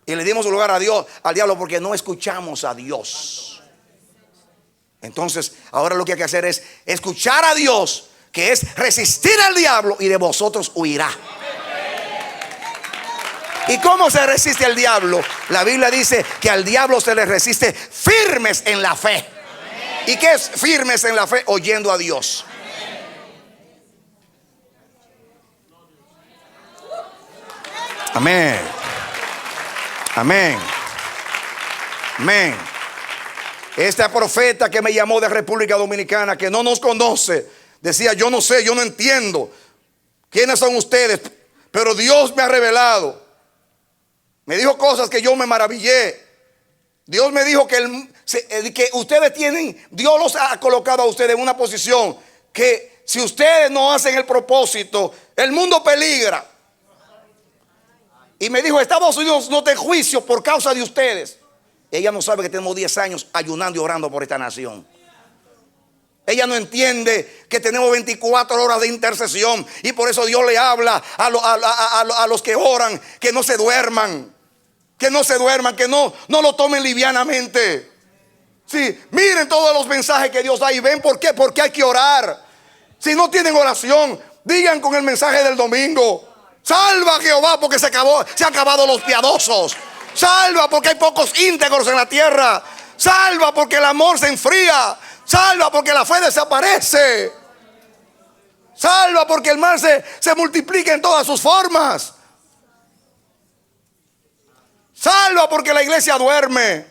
Y le dimos lugar a Dios, al diablo, porque no escuchamos a Dios. Entonces, ahora lo que hay que hacer es escuchar a Dios, que es resistir al diablo, y de vosotros huirá. ¿Y cómo se resiste al diablo? La Biblia dice que al diablo se le resiste firmes en la fe. ¿Y qué es firmes en la fe? Oyendo a Dios. Amén. Amén. Amén. Esta profeta que me llamó de República Dominicana, que no nos conoce, decía: yo no sé, yo no entiendo quiénes son ustedes, pero Dios me ha revelado. Me dijo cosas que yo me maravillé. Dios me dijo que ustedes tienen, Dios los ha colocado a ustedes en una posición que si ustedes no hacen el propósito, el mundo peligra. Y me dijo: Estados Unidos no te juicio por causa de ustedes. Ella no sabe que tenemos 10 años ayunando y orando por esta nación. Ella no entiende que tenemos 24 horas de intercesión, y por eso Dios le habla a los que oran, que no se duerman. Que no se duerman, que no lo tomen livianamente. Sí, miren todos los mensajes que Dios da y ven por qué. Porque hay que orar. Si no tienen oración, digan con el mensaje del domingo: salva a Jehová porque se han acabado los piadosos. Salva porque hay pocos íntegros en la tierra. Salva porque el amor se enfría. Salva porque la fe desaparece. Salva porque el mal se multiplica en todas sus formas. Salva porque la iglesia duerme.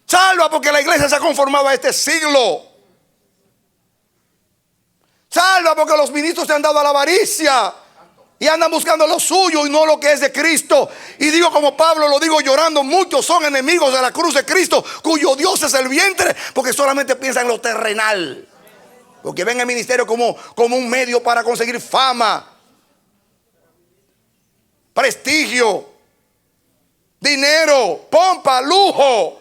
Salva porque la iglesia se ha conformado a este siglo. Salva porque los ministros se han dado a la avaricia y andan buscando lo suyo y no lo que es de Cristo. Y digo como Pablo, lo digo llorando: muchos son enemigos de la cruz de Cristo, cuyo Dios es el vientre, porque solamente piensan en lo terrenal. Porque ven el ministerio como un medio para conseguir fama, prestigio, dinero, pompa, lujo.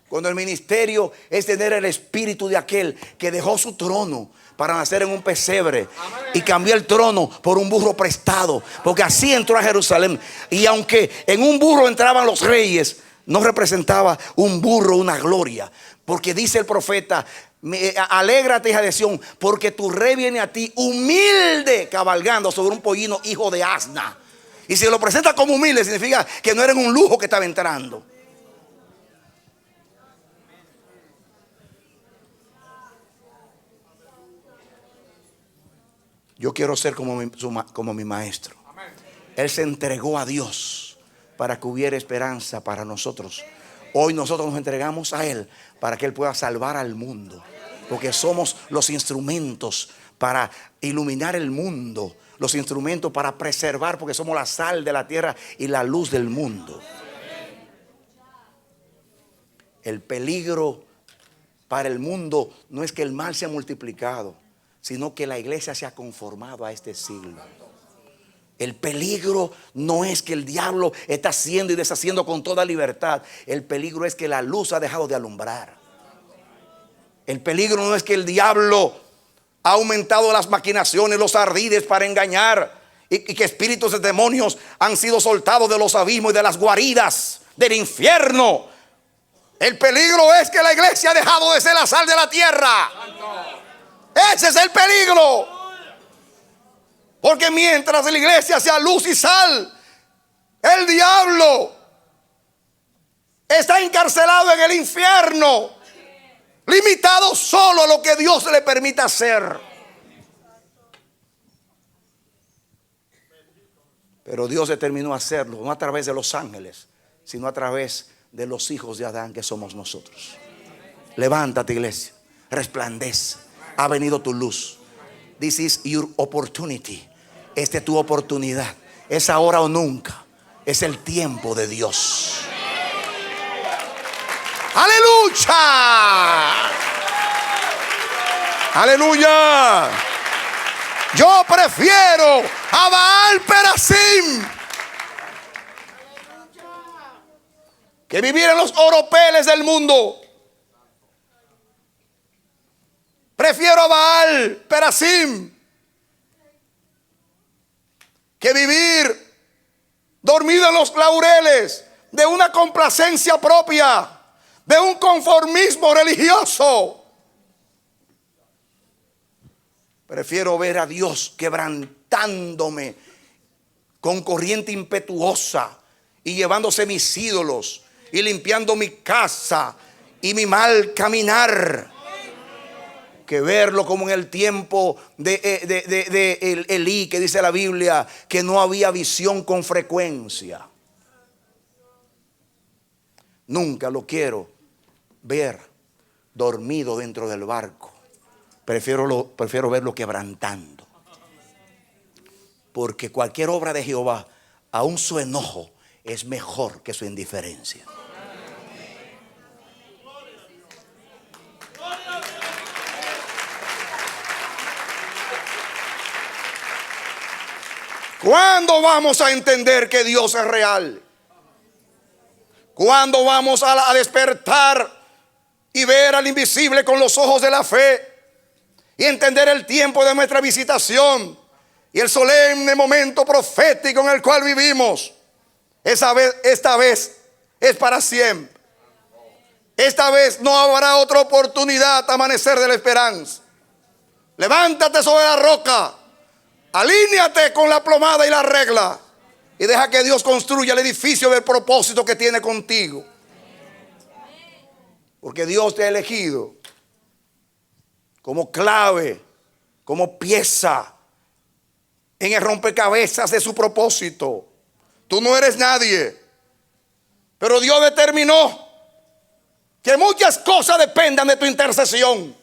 Cuando el ministerio es tener el espíritu de aquel que dejó su trono para nacer en un pesebre y cambió el trono por un burro prestado, porque así entró a Jerusalén. Y aunque en un burro entraban los reyes, no representaba un burro una gloria, porque dice el profeta: alégrate, hija de Sión, porque tu rey viene a ti humilde, cabalgando sobre un pollino hijo de asna. Y si lo presenta como humilde, significa que no era un lujo que estaba entrando. Yo quiero ser como mi maestro. Él se entregó a Dios para que hubiera esperanza para nosotros. Hoy nosotros nos entregamos a Él para que Él pueda salvar al mundo, porque somos los instrumentos para iluminar el mundo, los instrumentos para preservar, porque somos la sal de la tierra y la luz del mundo. El peligro para el mundo no es que el mal se ha multiplicado, sino que la iglesia se ha conformado a este siglo. El peligro no es que el diablo está haciendo y deshaciendo con toda libertad. El peligro es que la luz ha dejado de alumbrar. El peligro no es que el diablo ha aumentado las maquinaciones, los ardides para engañar, y que espíritus de demonios han sido soltados de los abismos y de las guaridas del infierno. El peligro es que la iglesia ha dejado de ser la sal de la tierra. Ese es el peligro. Porque mientras la iglesia sea luz y sal, el diablo está encarcelado en el infierno, limitado solo a lo que Dios le permita hacer. Pero Dios determinó hacerlo, no a través de los ángeles, sino a través de los hijos de Adán, que somos nosotros. Levántate, iglesia, resplandece. Ha venido tu luz. This is your opportunity. Esta es tu oportunidad. Es ahora o nunca. Es el tiempo de Dios. ¡Aleluya! ¡Aleluya! Yo prefiero a Baal Perasim que vivir en los oropeles del mundo. Prefiero a Baal Perasim que vivir dormido en los laureles de una complacencia propia, de un conformismo religioso. Prefiero ver a Dios quebrantándome con corriente impetuosa y llevándose mis ídolos y limpiando mi casa y mi mal caminar, que verlo como en el tiempo de Elí, que dice la Biblia que no había visión con frecuencia. Nunca lo quiero ver dormido dentro del barco. Prefiero verlo quebrantando. Porque cualquier obra de Jehová, aun su enojo, es mejor que su indiferencia. ¿Cuándo vamos a entender que Dios es real? ¿Cuándo vamos a despertar y ver al invisible con los ojos de la fe? Y entender el tiempo de nuestra visitación y el solemne momento profético en el cual vivimos. Esta vez es para siempre. Esta vez no habrá otra oportunidad, amanecer de la esperanza. Levántate sobre la roca, alíñate con la plomada y la regla, y deja que Dios construya el edificio del propósito que tiene contigo. Porque Dios te ha elegido como clave, como pieza en el rompecabezas de su propósito. Tú no eres nadie, pero Dios determinó que muchas cosas dependan de tu intercesión.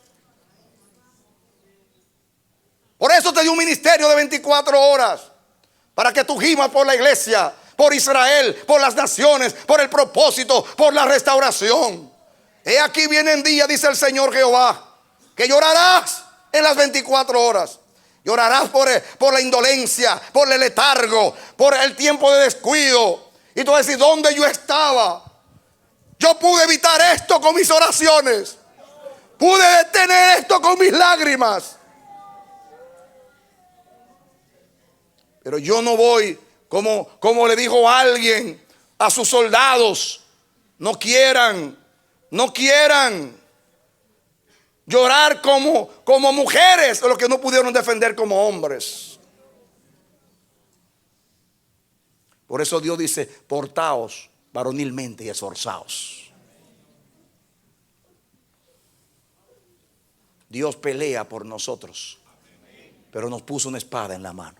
Por eso te dio un ministerio de 24 horas, para que tú gimas por la iglesia, por Israel, por las naciones, por el propósito, por la restauración. He aquí vienen días, dice el Señor Jehová, que llorarás en las 24 horas. Llorarás por la indolencia, por el letargo, por el tiempo de descuido. Y tú vas a decir, ¿dónde yo estaba? Yo pude evitar esto con mis oraciones. Pude detener esto con mis lágrimas. Pero yo no voy como le dijo alguien a sus soldados: no quieran llorar como mujeres, los que no pudieron defender como hombres. Por eso Dios dice: portaos varonilmente y esforzaos. Dios pelea por nosotros, pero nos puso una espada en la mano.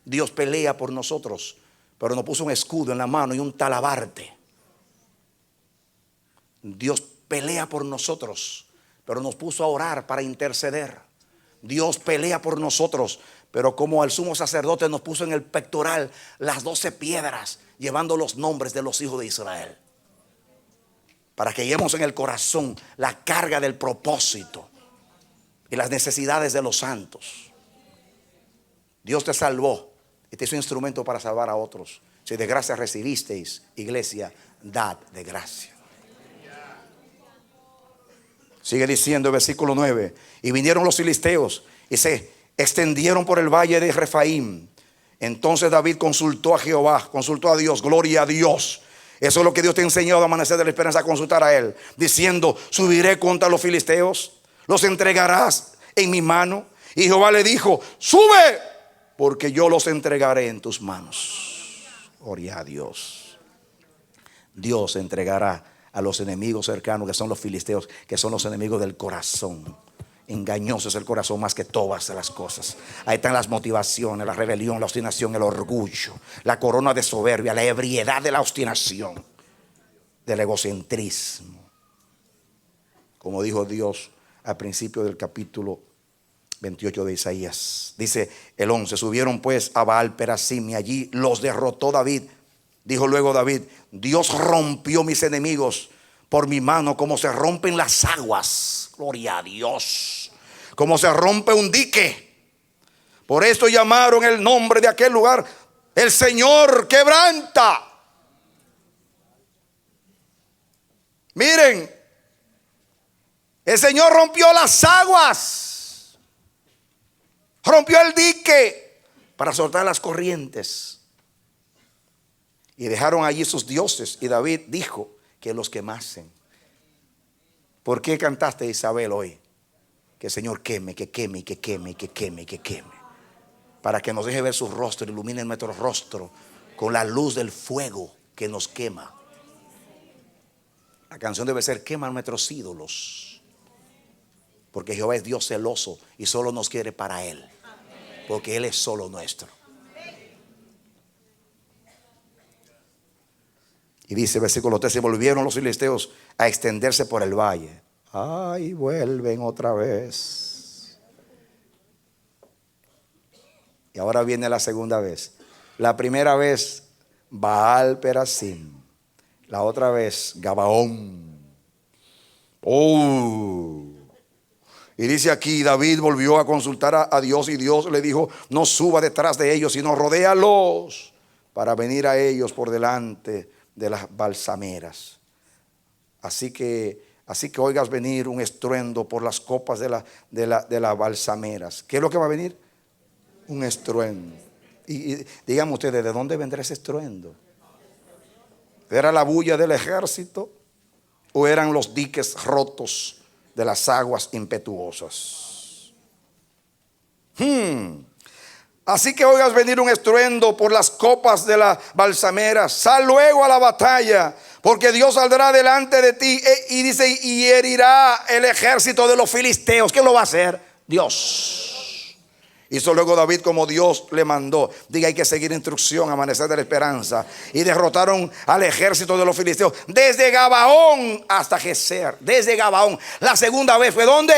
Dios pelea por nosotros, pero nos puso un escudo en la mano y un talabarte. Dios pelea por nosotros, pero nos puso a orar para interceder. Dios pelea por nosotros, pero como al sumo sacerdote nos puso en el pectoral las 12 piedras, llevando los nombres de los hijos de Israel, para que llevemos en el corazón la carga del propósito. y las necesidades de los santos. Dios te salvó y te hizo instrumento para salvar a otros. Si de gracia recibisteis, iglesia, dad de gracia. Sigue diciendo el versículo 9. Y vinieron los filisteos y se extendieron por el valle de Refaim. Entonces David consultó a Jehová, consultó a Dios, gloria a Dios. Eso es lo que Dios te ha enseñado a amanecer de la esperanza, a consultar a Él, diciendo: subiré contra los filisteos, los entregarás en mi mano. Y Jehová le dijo: sube, porque yo los entregaré en tus manos. Gloria a Dios. Dios entregará a los enemigos cercanos, que son los filisteos, que son los enemigos del corazón. Engañoso es el corazón más que todas las cosas. Ahí están las motivaciones, la rebelión, la obstinación, el orgullo, la corona de soberbia, la ebriedad de la obstinación, del egocentrismo. Como dijo Dios al principio del capítulo 28 de Isaías. Dice el 11: subieron pues a Baal Perasim y allí los derrotó David. Dijo luego David: Dios rompió mis enemigos por mi mano, como se rompen las aguas. Gloria a Dios. Como se rompe un dique. Por esto llamaron el nombre de aquel lugar: el Señor quebranta. Miren, el Señor rompió las aguas, rompió el dique para soltar las corrientes. Y dejaron allí sus dioses. Y David dijo que los quemasen. ¿Por qué cantaste, Isabel, hoy? Que el Señor queme, que queme, que queme, que queme, que queme. Para que nos deje ver su rostro, ilumine nuestro rostro con la luz del fuego que nos quema. La canción debe ser: quema nuestros ídolos. Porque Jehová es Dios celoso y solo nos quiere para Él. Porque Él es solo nuestro. Y dice versículo 13: volvieron los filisteos a extenderse por el valle. Ay, vuelven otra vez. Y ahora viene la segunda vez. La primera vez Baal Perasim. La otra vez Gabaón. Y dice aquí: David volvió a consultar a Dios y Dios le dijo: no suba detrás de ellos, sino rodéalos para venir a ellos por delante de las balsameras. Así que oigas venir un estruendo por las copas de las balsameras. ¿Qué es lo que va a venir? Un estruendo. Y díganme ustedes, ¿de dónde vendrá ese estruendo? ¿Era la bulla del ejército? ¿O eran los diques rotos de las aguas impetuosas? Así que oigas venir un estruendo por las copas de las balsameras. Sal luego a la batalla, porque Dios saldrá delante de ti. Y dice: y herirá el ejército de los filisteos. ¿Quién lo va a hacer? Dios. Hizo luego David como Dios le mandó. Diga: hay que seguir instrucción, amanecer de la esperanza. Y derrotaron al ejército de los filisteos desde Gabaón hasta Geser. Desde Gabaón. La segunda vez fue ¿dónde?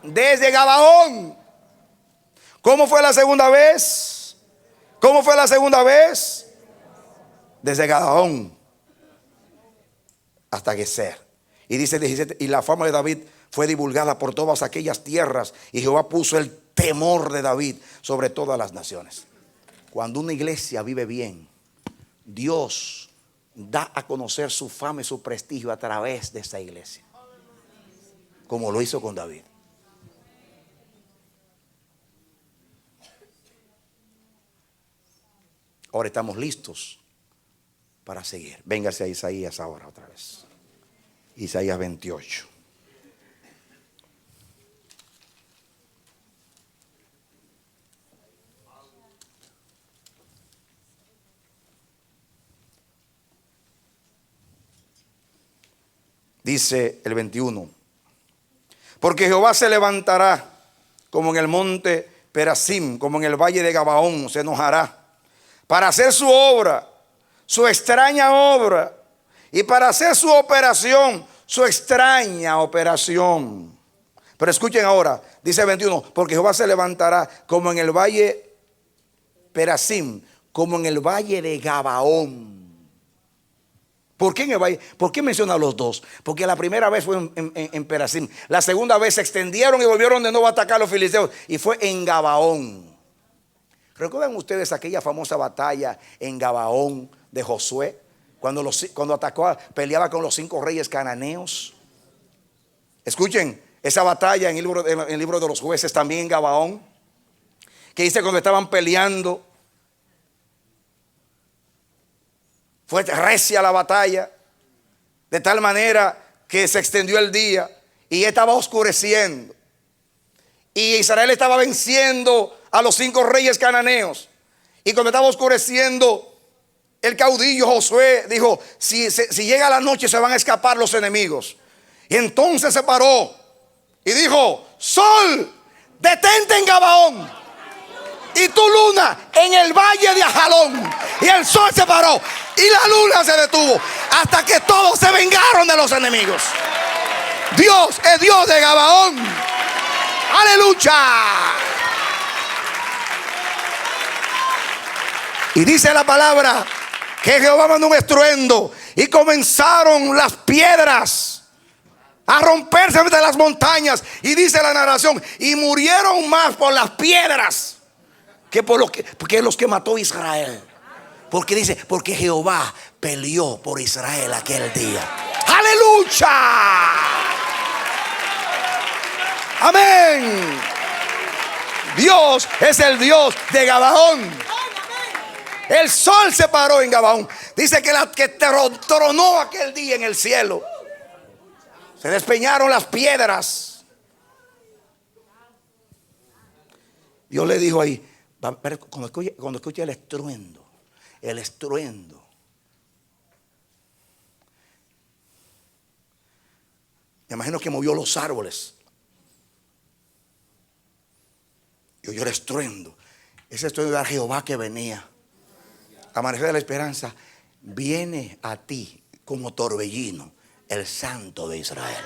Desde Gabaón. ¿Cómo fue la segunda vez? ¿Cómo fue la segunda vez? Desde Gabaón hasta Geser. Y dice 17: y la fama de David fue divulgada por todas aquellas tierras, y Jehová puso el temor de David sobre todas las naciones. Cuando una iglesia vive bien, Dios da a conocer su fama y su prestigio a través de esa iglesia, como lo hizo con David. Ahora estamos listos para seguir. Véngase a Isaías ahora otra vez. Isaías 28. Dice el 21: porque Jehová se levantará como en el monte Perasim, como en el valle de Gabaón, se enojará para hacer su obra, su extraña obra, y para hacer su operación, su extraña operación. Pero escuchen ahora, dice el 21: porque Jehová se levantará como en el valle Perasim, como en el valle de Gabaón. ¿Por qué en Valle? ¿Por qué menciona a los dos? Porque la primera vez fue en Perasim. La segunda vez se extendieron y volvieron de nuevo a atacar a los filisteos. Y fue en Gabaón. ¿Recuerdan ustedes aquella famosa batalla en Gabaón de Josué? Cuando atacó, peleaba con los 5 reyes cananeos. Escuchen, esa batalla en el libro de los jueces, también en Gabaón. Que dice cuando estaban peleando. Fue recia la batalla, de tal manera que se extendió el día y estaba oscureciendo. Y Israel estaba venciendo a los 5 reyes cananeos. Y cuando estaba oscureciendo, el caudillo Josué dijo: si llega la noche se van a escapar los enemigos. Y entonces se paró y dijo: sol, detente en Gabaón, y tu luna en el valle de Ajalón. Y el sol se paró y la luna se detuvo hasta que todos se vengaron de los enemigos. Dios es Dios de Gabaón. Aleluya. Y dice la palabra que Jehová mandó un estruendo y comenzaron las piedras a romperse entre las montañas. Y dice la narración: y murieron más por las piedras que por los que mató Israel. Porque dice: porque Jehová peleó por Israel aquel día. ¡Aleluya! Amén. Dios es el Dios de Gabaón. El sol se paró en Gabaón. Dice que tronó aquel día en el cielo. Se despeñaron las piedras. Dios le dijo ahí: cuando escuche el estruendo, me imagino que movió los árboles y oyó el estruendo. Ese estruendo era Jehová que venía. Amanecer de la esperanza: viene a ti como torbellino el Santo de Israel.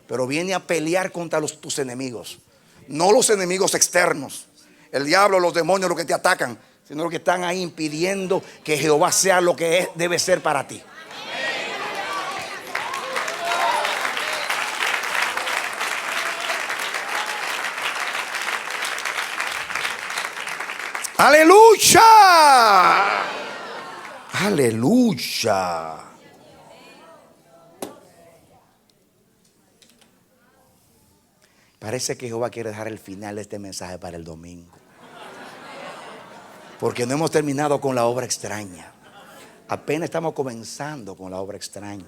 Pero viene a pelear contra tus enemigos. No los enemigos externos, el diablo, los demonios, los que te atacan, sino los que están ahí impidiendo que Jehová sea lo que debe ser para ti. Aleluya. Aleluya. Parece que Jehová quiere dejar el final de este mensaje para el domingo. Porque no hemos terminado con la obra extraña. Apenas estamos comenzando con la obra extraña.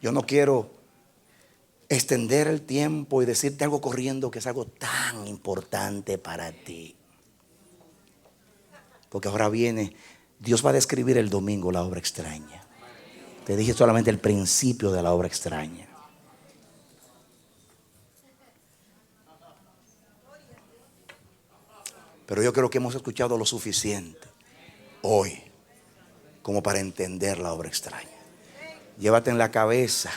Yo no quiero extender el tiempo y decirte algo corriendo que es algo tan importante para ti. Porque ahora viene, Dios va a describir el domingo la obra extraña. Te dije solamente el principio de la obra extraña. Pero yo creo que hemos escuchado lo suficiente hoy como para entender la obra extraña. Llévate en la cabeza,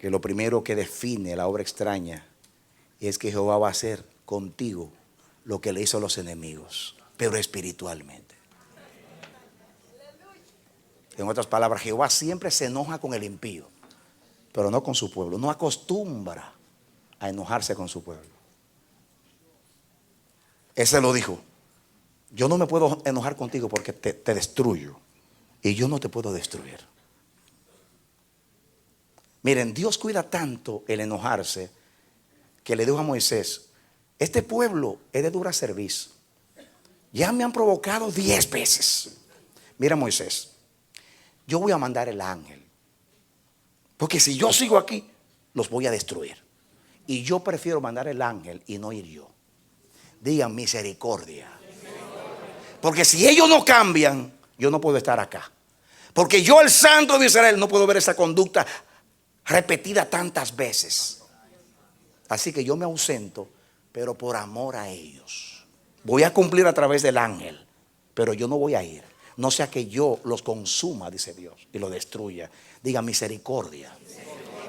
que lo primero que define la obra extraña es que Jehová va a hacer contigo lo que le hizo a los enemigos, pero espiritualmente. En otras palabras, Jehová siempre se enoja con el impío, pero no con su pueblo. No acostumbra a enojarse con su pueblo. Ese lo dijo: yo no me puedo enojar contigo porque te destruyo, y yo no te puedo destruir. Miren, Dios cuida tanto el enojarse que le dijo a Moisés: este pueblo es de dura cerviz. Ya me han provocado 10 veces. Mira, Moisés, yo voy a mandar el ángel, porque si yo sigo aquí, los voy a destruir. Y yo prefiero mandar el ángel y no ir yo. Digan misericordia. Porque si ellos no cambian, yo no puedo estar acá. Porque yo, el Santo de Israel, no puedo ver esa conducta repetida tantas veces. Así que yo me ausento, pero por amor a ellos. Voy a cumplir a través del ángel, pero yo no voy a ir. No sea que yo los consuma, dice Dios, y lo destruya. Diga misericordia.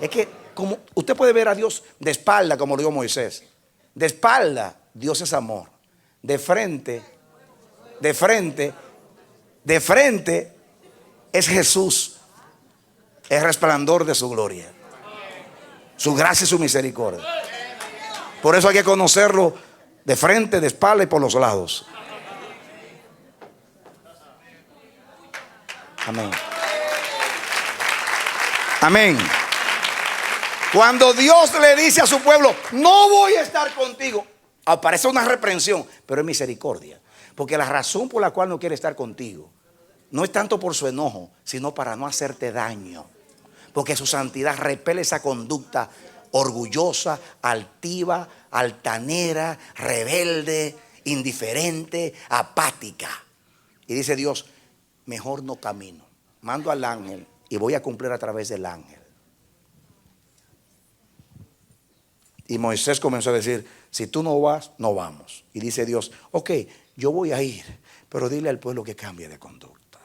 Es que como usted puede ver a Dios de espalda, como lo dijo Moisés, De espalda, Dios es amor. De frente es Jesús, el resplandor de su gloria, su gracia y su misericordia. Por eso hay que conocerlo de frente, de espalda y por los lados. Amén. Amén. Cuando Dios le dice a su pueblo, no voy a estar contigo, aparece una reprensión, pero es misericordia. Porque la razón por la cual no quiere estar contigo no es tanto por su enojo, sino para no hacerte daño. Porque su santidad repele esa conducta orgullosa, altiva, altanera, rebelde, indiferente, apática. Y dice Dios, mejor no camino. Mando al ángel y voy a cumplir a través del ángel. Y Moisés comenzó a decir, si tú no vas, no vamos. Y dice Dios, ok, yo voy a ir, pero dile al pueblo que cambie de conducta,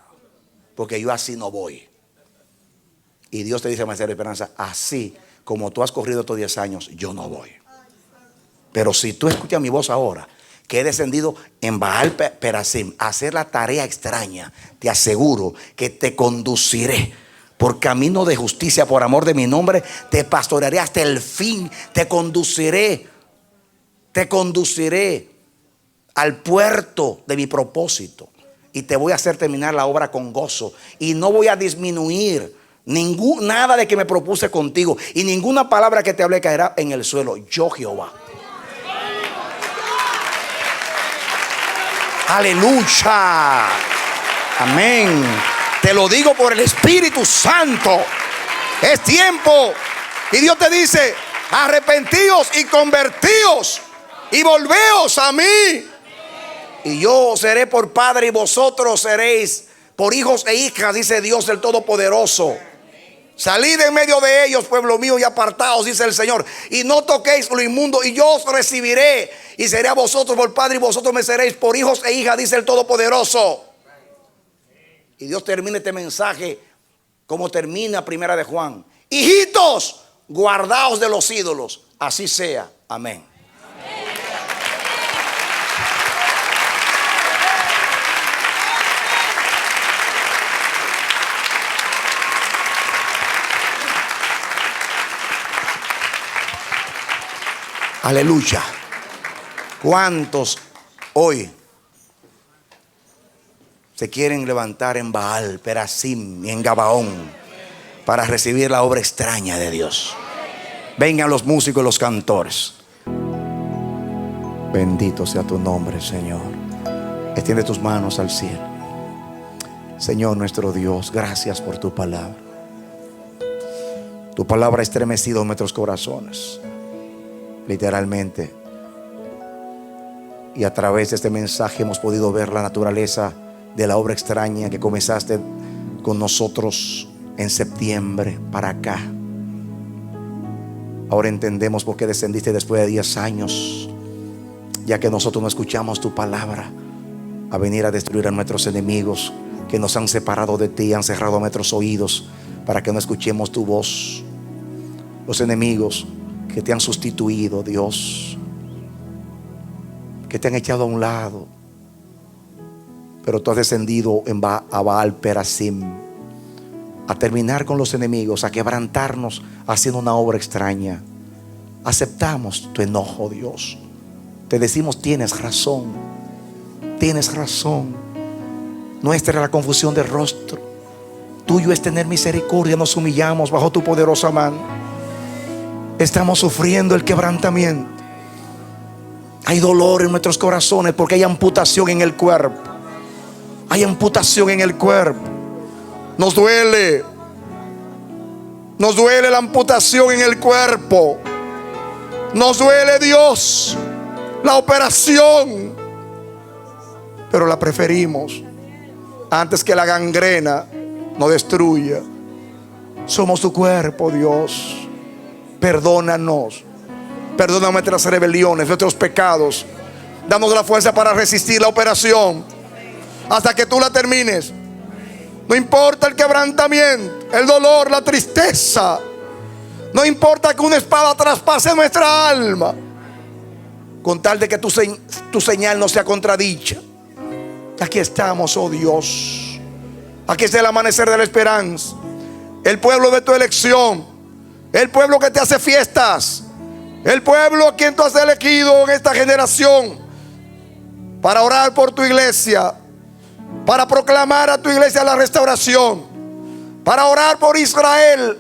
porque yo así no voy. Y Dios te dice, Maestro de Esperanza, así como tú has corrido estos 10 años, yo no voy. Pero si tú escuchas mi voz ahora, que he descendido en Baal Perasim a hacer la tarea extraña, te aseguro que te conduciré por camino de justicia, por amor de mi nombre, te pastorearé hasta el fin, te conduciré al puerto de mi propósito y te voy a hacer terminar la obra con gozo y no voy a disminuir nada de que me propuse contigo y ninguna palabra que te hable caerá en el suelo. Yo, Jehová. Aleluya. Amén. Te lo digo por el Espíritu Santo. Es tiempo. Y Dios te dice, arrepentíos y convertíos y volveos a mí. Y yo seré por padre y vosotros seréis por hijos e hijas, dice Dios el Todopoderoso. Salid en medio de ellos, pueblo mío, y apartaos, dice el Señor, y no toquéis lo inmundo, y yo os recibiré y seré a vosotros por padre y vosotros me seréis por hijos e hijas, dice el Todopoderoso. Y Dios termina este mensaje como termina Primera de Juan: hijitos, guardaos de los ídolos. Así sea. Amén. Aleluya. ¿Cuántos hoy se quieren levantar en Baal Perasim y en Gabaón para recibir la obra extraña de Dios? Vengan los músicos y los cantores. Bendito sea tu nombre, Señor. Extiende tus manos al cielo. Señor nuestro Dios, gracias por tu palabra. Tu palabra ha estremecido nuestros corazones, literalmente. Y a través de este mensaje hemos podido ver la naturaleza de la obra extraña que comenzaste con nosotros en septiembre para acá. Ahora entendemos por qué descendiste después de 10 años, ya que nosotros no escuchamos tu palabra, a venir a destruir a nuestros enemigos que nos han separado de ti, han cerrado nuestros oídos para que no escuchemos tu voz. Los enemigos que te han sustituido, Dios, que te han echado a un lado, pero tú has descendido a Baal Perasim a terminar con los enemigos, a quebrantarnos haciendo una obra extraña. Aceptamos tu enojo, Dios. Te decimos, tienes razón, tienes razón. Nuestra es la confusión de rostro, tuyo es tener misericordia. Nos humillamos bajo tu poderosa mano. Estamos sufriendo el quebrantamiento. Hay dolor en nuestros corazones porque hay amputación en el cuerpo. Hay amputación en el cuerpo. Nos duele la amputación en el cuerpo. Nos duele, Dios, la operación, pero la preferimos antes que la gangrena nos destruya. Somos tu cuerpo, Dios. Perdónanos. Perdona nuestras rebeliones, nuestros pecados. Danos la fuerza para resistir la operación hasta que tú la termines. No importa el quebrantamiento, el dolor, la tristeza. No importa que una espada traspase nuestra alma. con tal de que tu señal no sea contradicha. Aquí estamos, oh Dios. Aquí está el amanecer de la esperanza. El pueblo de tu elección, el pueblo que te hace fiestas, el pueblo a quien tú has elegido en esta generación para orar por tu iglesia, para proclamar a tu iglesia la restauración, para orar por Israel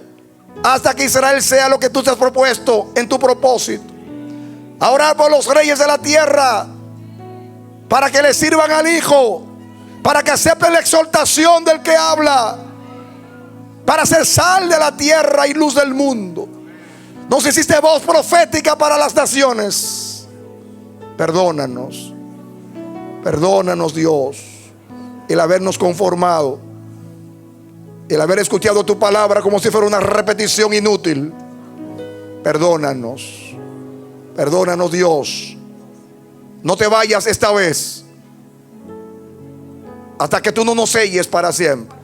hasta que Israel sea lo que tú te has propuesto en tu propósito, a orar por los reyes de la tierra para que le sirvan al Hijo, para que acepten la exhortación del que habla, para ser sal de la tierra y luz del mundo. Nos hiciste voz profética para las naciones. Perdónanos, perdónanos, Dios, el habernos conformado, el haber escuchado tu palabra como si fuera una repetición inútil. Perdónanos, perdónanos, Dios. No te vayas esta vez hasta que tú no nos selles para siempre.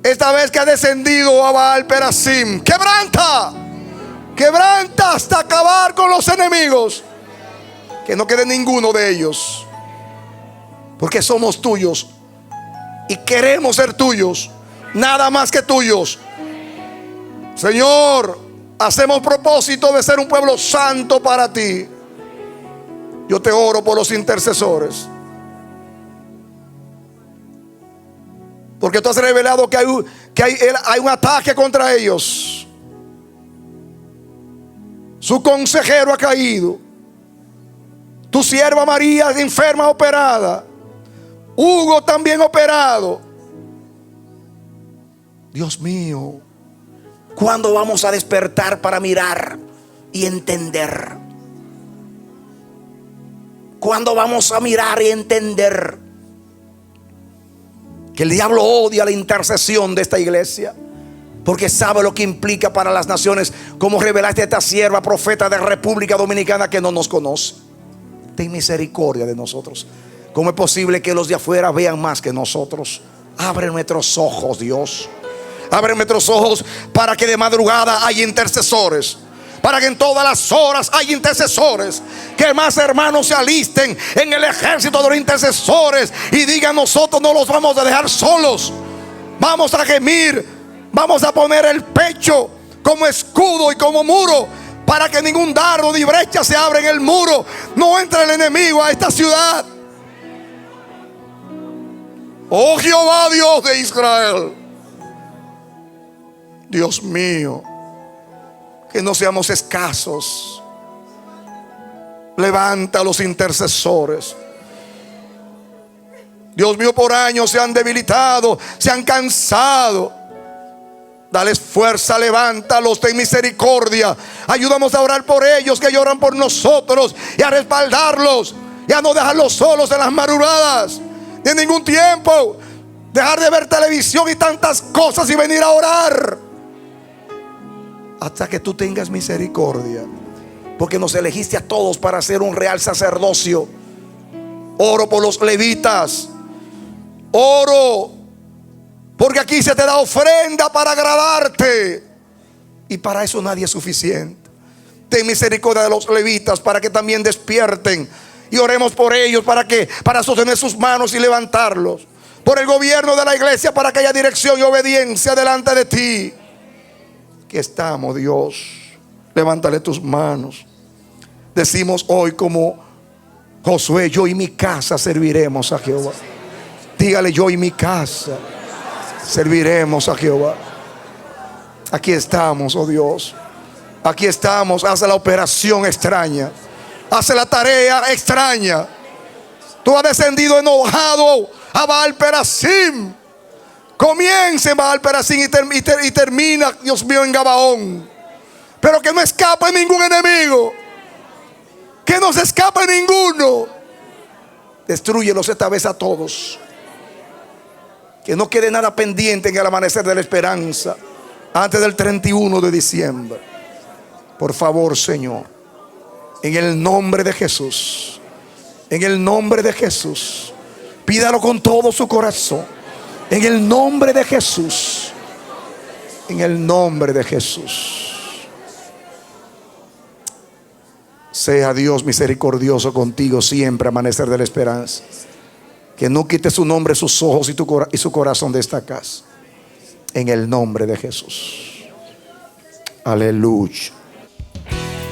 Esta vez que ha descendido a Baal Perasim, quebranta, quebranta hasta acabar con los enemigos, que no quede ninguno de ellos, porque somos tuyos y queremos ser tuyos, nada más que tuyos. Señor, hacemos propósito de ser un pueblo santo para ti. Yo te oro por los intercesores, porque tú has revelado que hay un ataque contra ellos. Su consejero ha caído. Tu sierva María enferma, operada. Hugo también operado. Dios mío, ¿cuándo vamos a despertar para mirar y entender? ¿Cuándo vamos a mirar y entender que el diablo odia la intercesión de esta iglesia? Porque sabe lo que implica para las naciones, como revelaste a esta sierva profeta de República Dominicana que no nos conoce. Ten misericordia de nosotros. ¿Cómo es posible que los de afuera vean más que nosotros? Abre nuestros ojos, Dios. Abre nuestros ojos para que de madrugada haya intercesores, para que en todas las horas haya intercesores. Que más hermanos se alisten en el ejército de los intercesores y digan: nosotros no los vamos a dejar solos. Vamos a gemir, vamos a poner el pecho como escudo y como muro, para que ningún dardo ni brecha se abra en el muro. No entre el enemigo a esta ciudad. Oh Jehová, Dios de Israel, Dios mío, que no seamos escasos. Levanta a los intercesores. Dios mío, por años se han debilitado, se han cansado. Dales fuerza, levántalos, ten misericordia. Ayúdanos a orar por ellos, que lloran por nosotros, y a respaldarlos, y a no dejarlos solos en las madrugadas de ningún tiempo. Dejar de ver televisión y tantas cosas y venir a orar hasta que tú tengas misericordia, porque nos elegiste a todos para ser un real sacerdocio. Oro por los levitas. Oro porque aquí se te da ofrenda para agradarte, y para eso nadie es suficiente. Ten misericordia de los levitas para que también despierten, y oremos por ellos para sostener sus manos y levantarlos. Por el gobierno de la iglesia, para que haya dirección y obediencia delante de ti. Aquí estamos, Dios. Levántale tus manos. Decimos hoy como Josué: yo y mi casa serviremos a Jehová. Dígale: yo y mi casa serviremos a Jehová. Aquí estamos, oh Dios. Aquí estamos. Haz la operación extraña. Haz la tarea extraña. Tú has descendido enojado a Baal Perasim. Comienza en Baal Perasim y termina, Dios mío, en Gabaón. Pero que no escape ningún enemigo. Que no se escape ninguno. Destrúyelos esta vez a todos. Que no quede nada pendiente en el amanecer de la esperanza antes del 31 de diciembre. Por favor, Señor, en el nombre de Jesús, en el nombre de Jesús, pídalo con todo su corazón. En el nombre de Jesús, en el nombre de Jesús. Sea Dios misericordioso contigo siempre, amanecer de la esperanza. Que no quite su nombre, sus ojos y su corazón de esta casa. En el nombre de Jesús. Aleluya.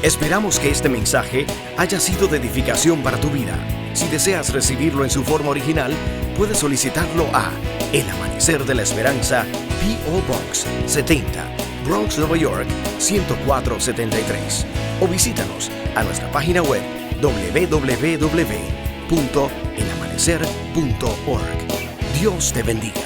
Esperamos que este mensaje haya sido de edificación para tu vida. Si deseas recibirlo en su forma original, puedes solicitarlo a El Amanecer de la Esperanza, P.O. Box 70, Bronx, Nueva York 10473. O visítanos a nuestra página web www.elamanecer.org. Dios te bendiga.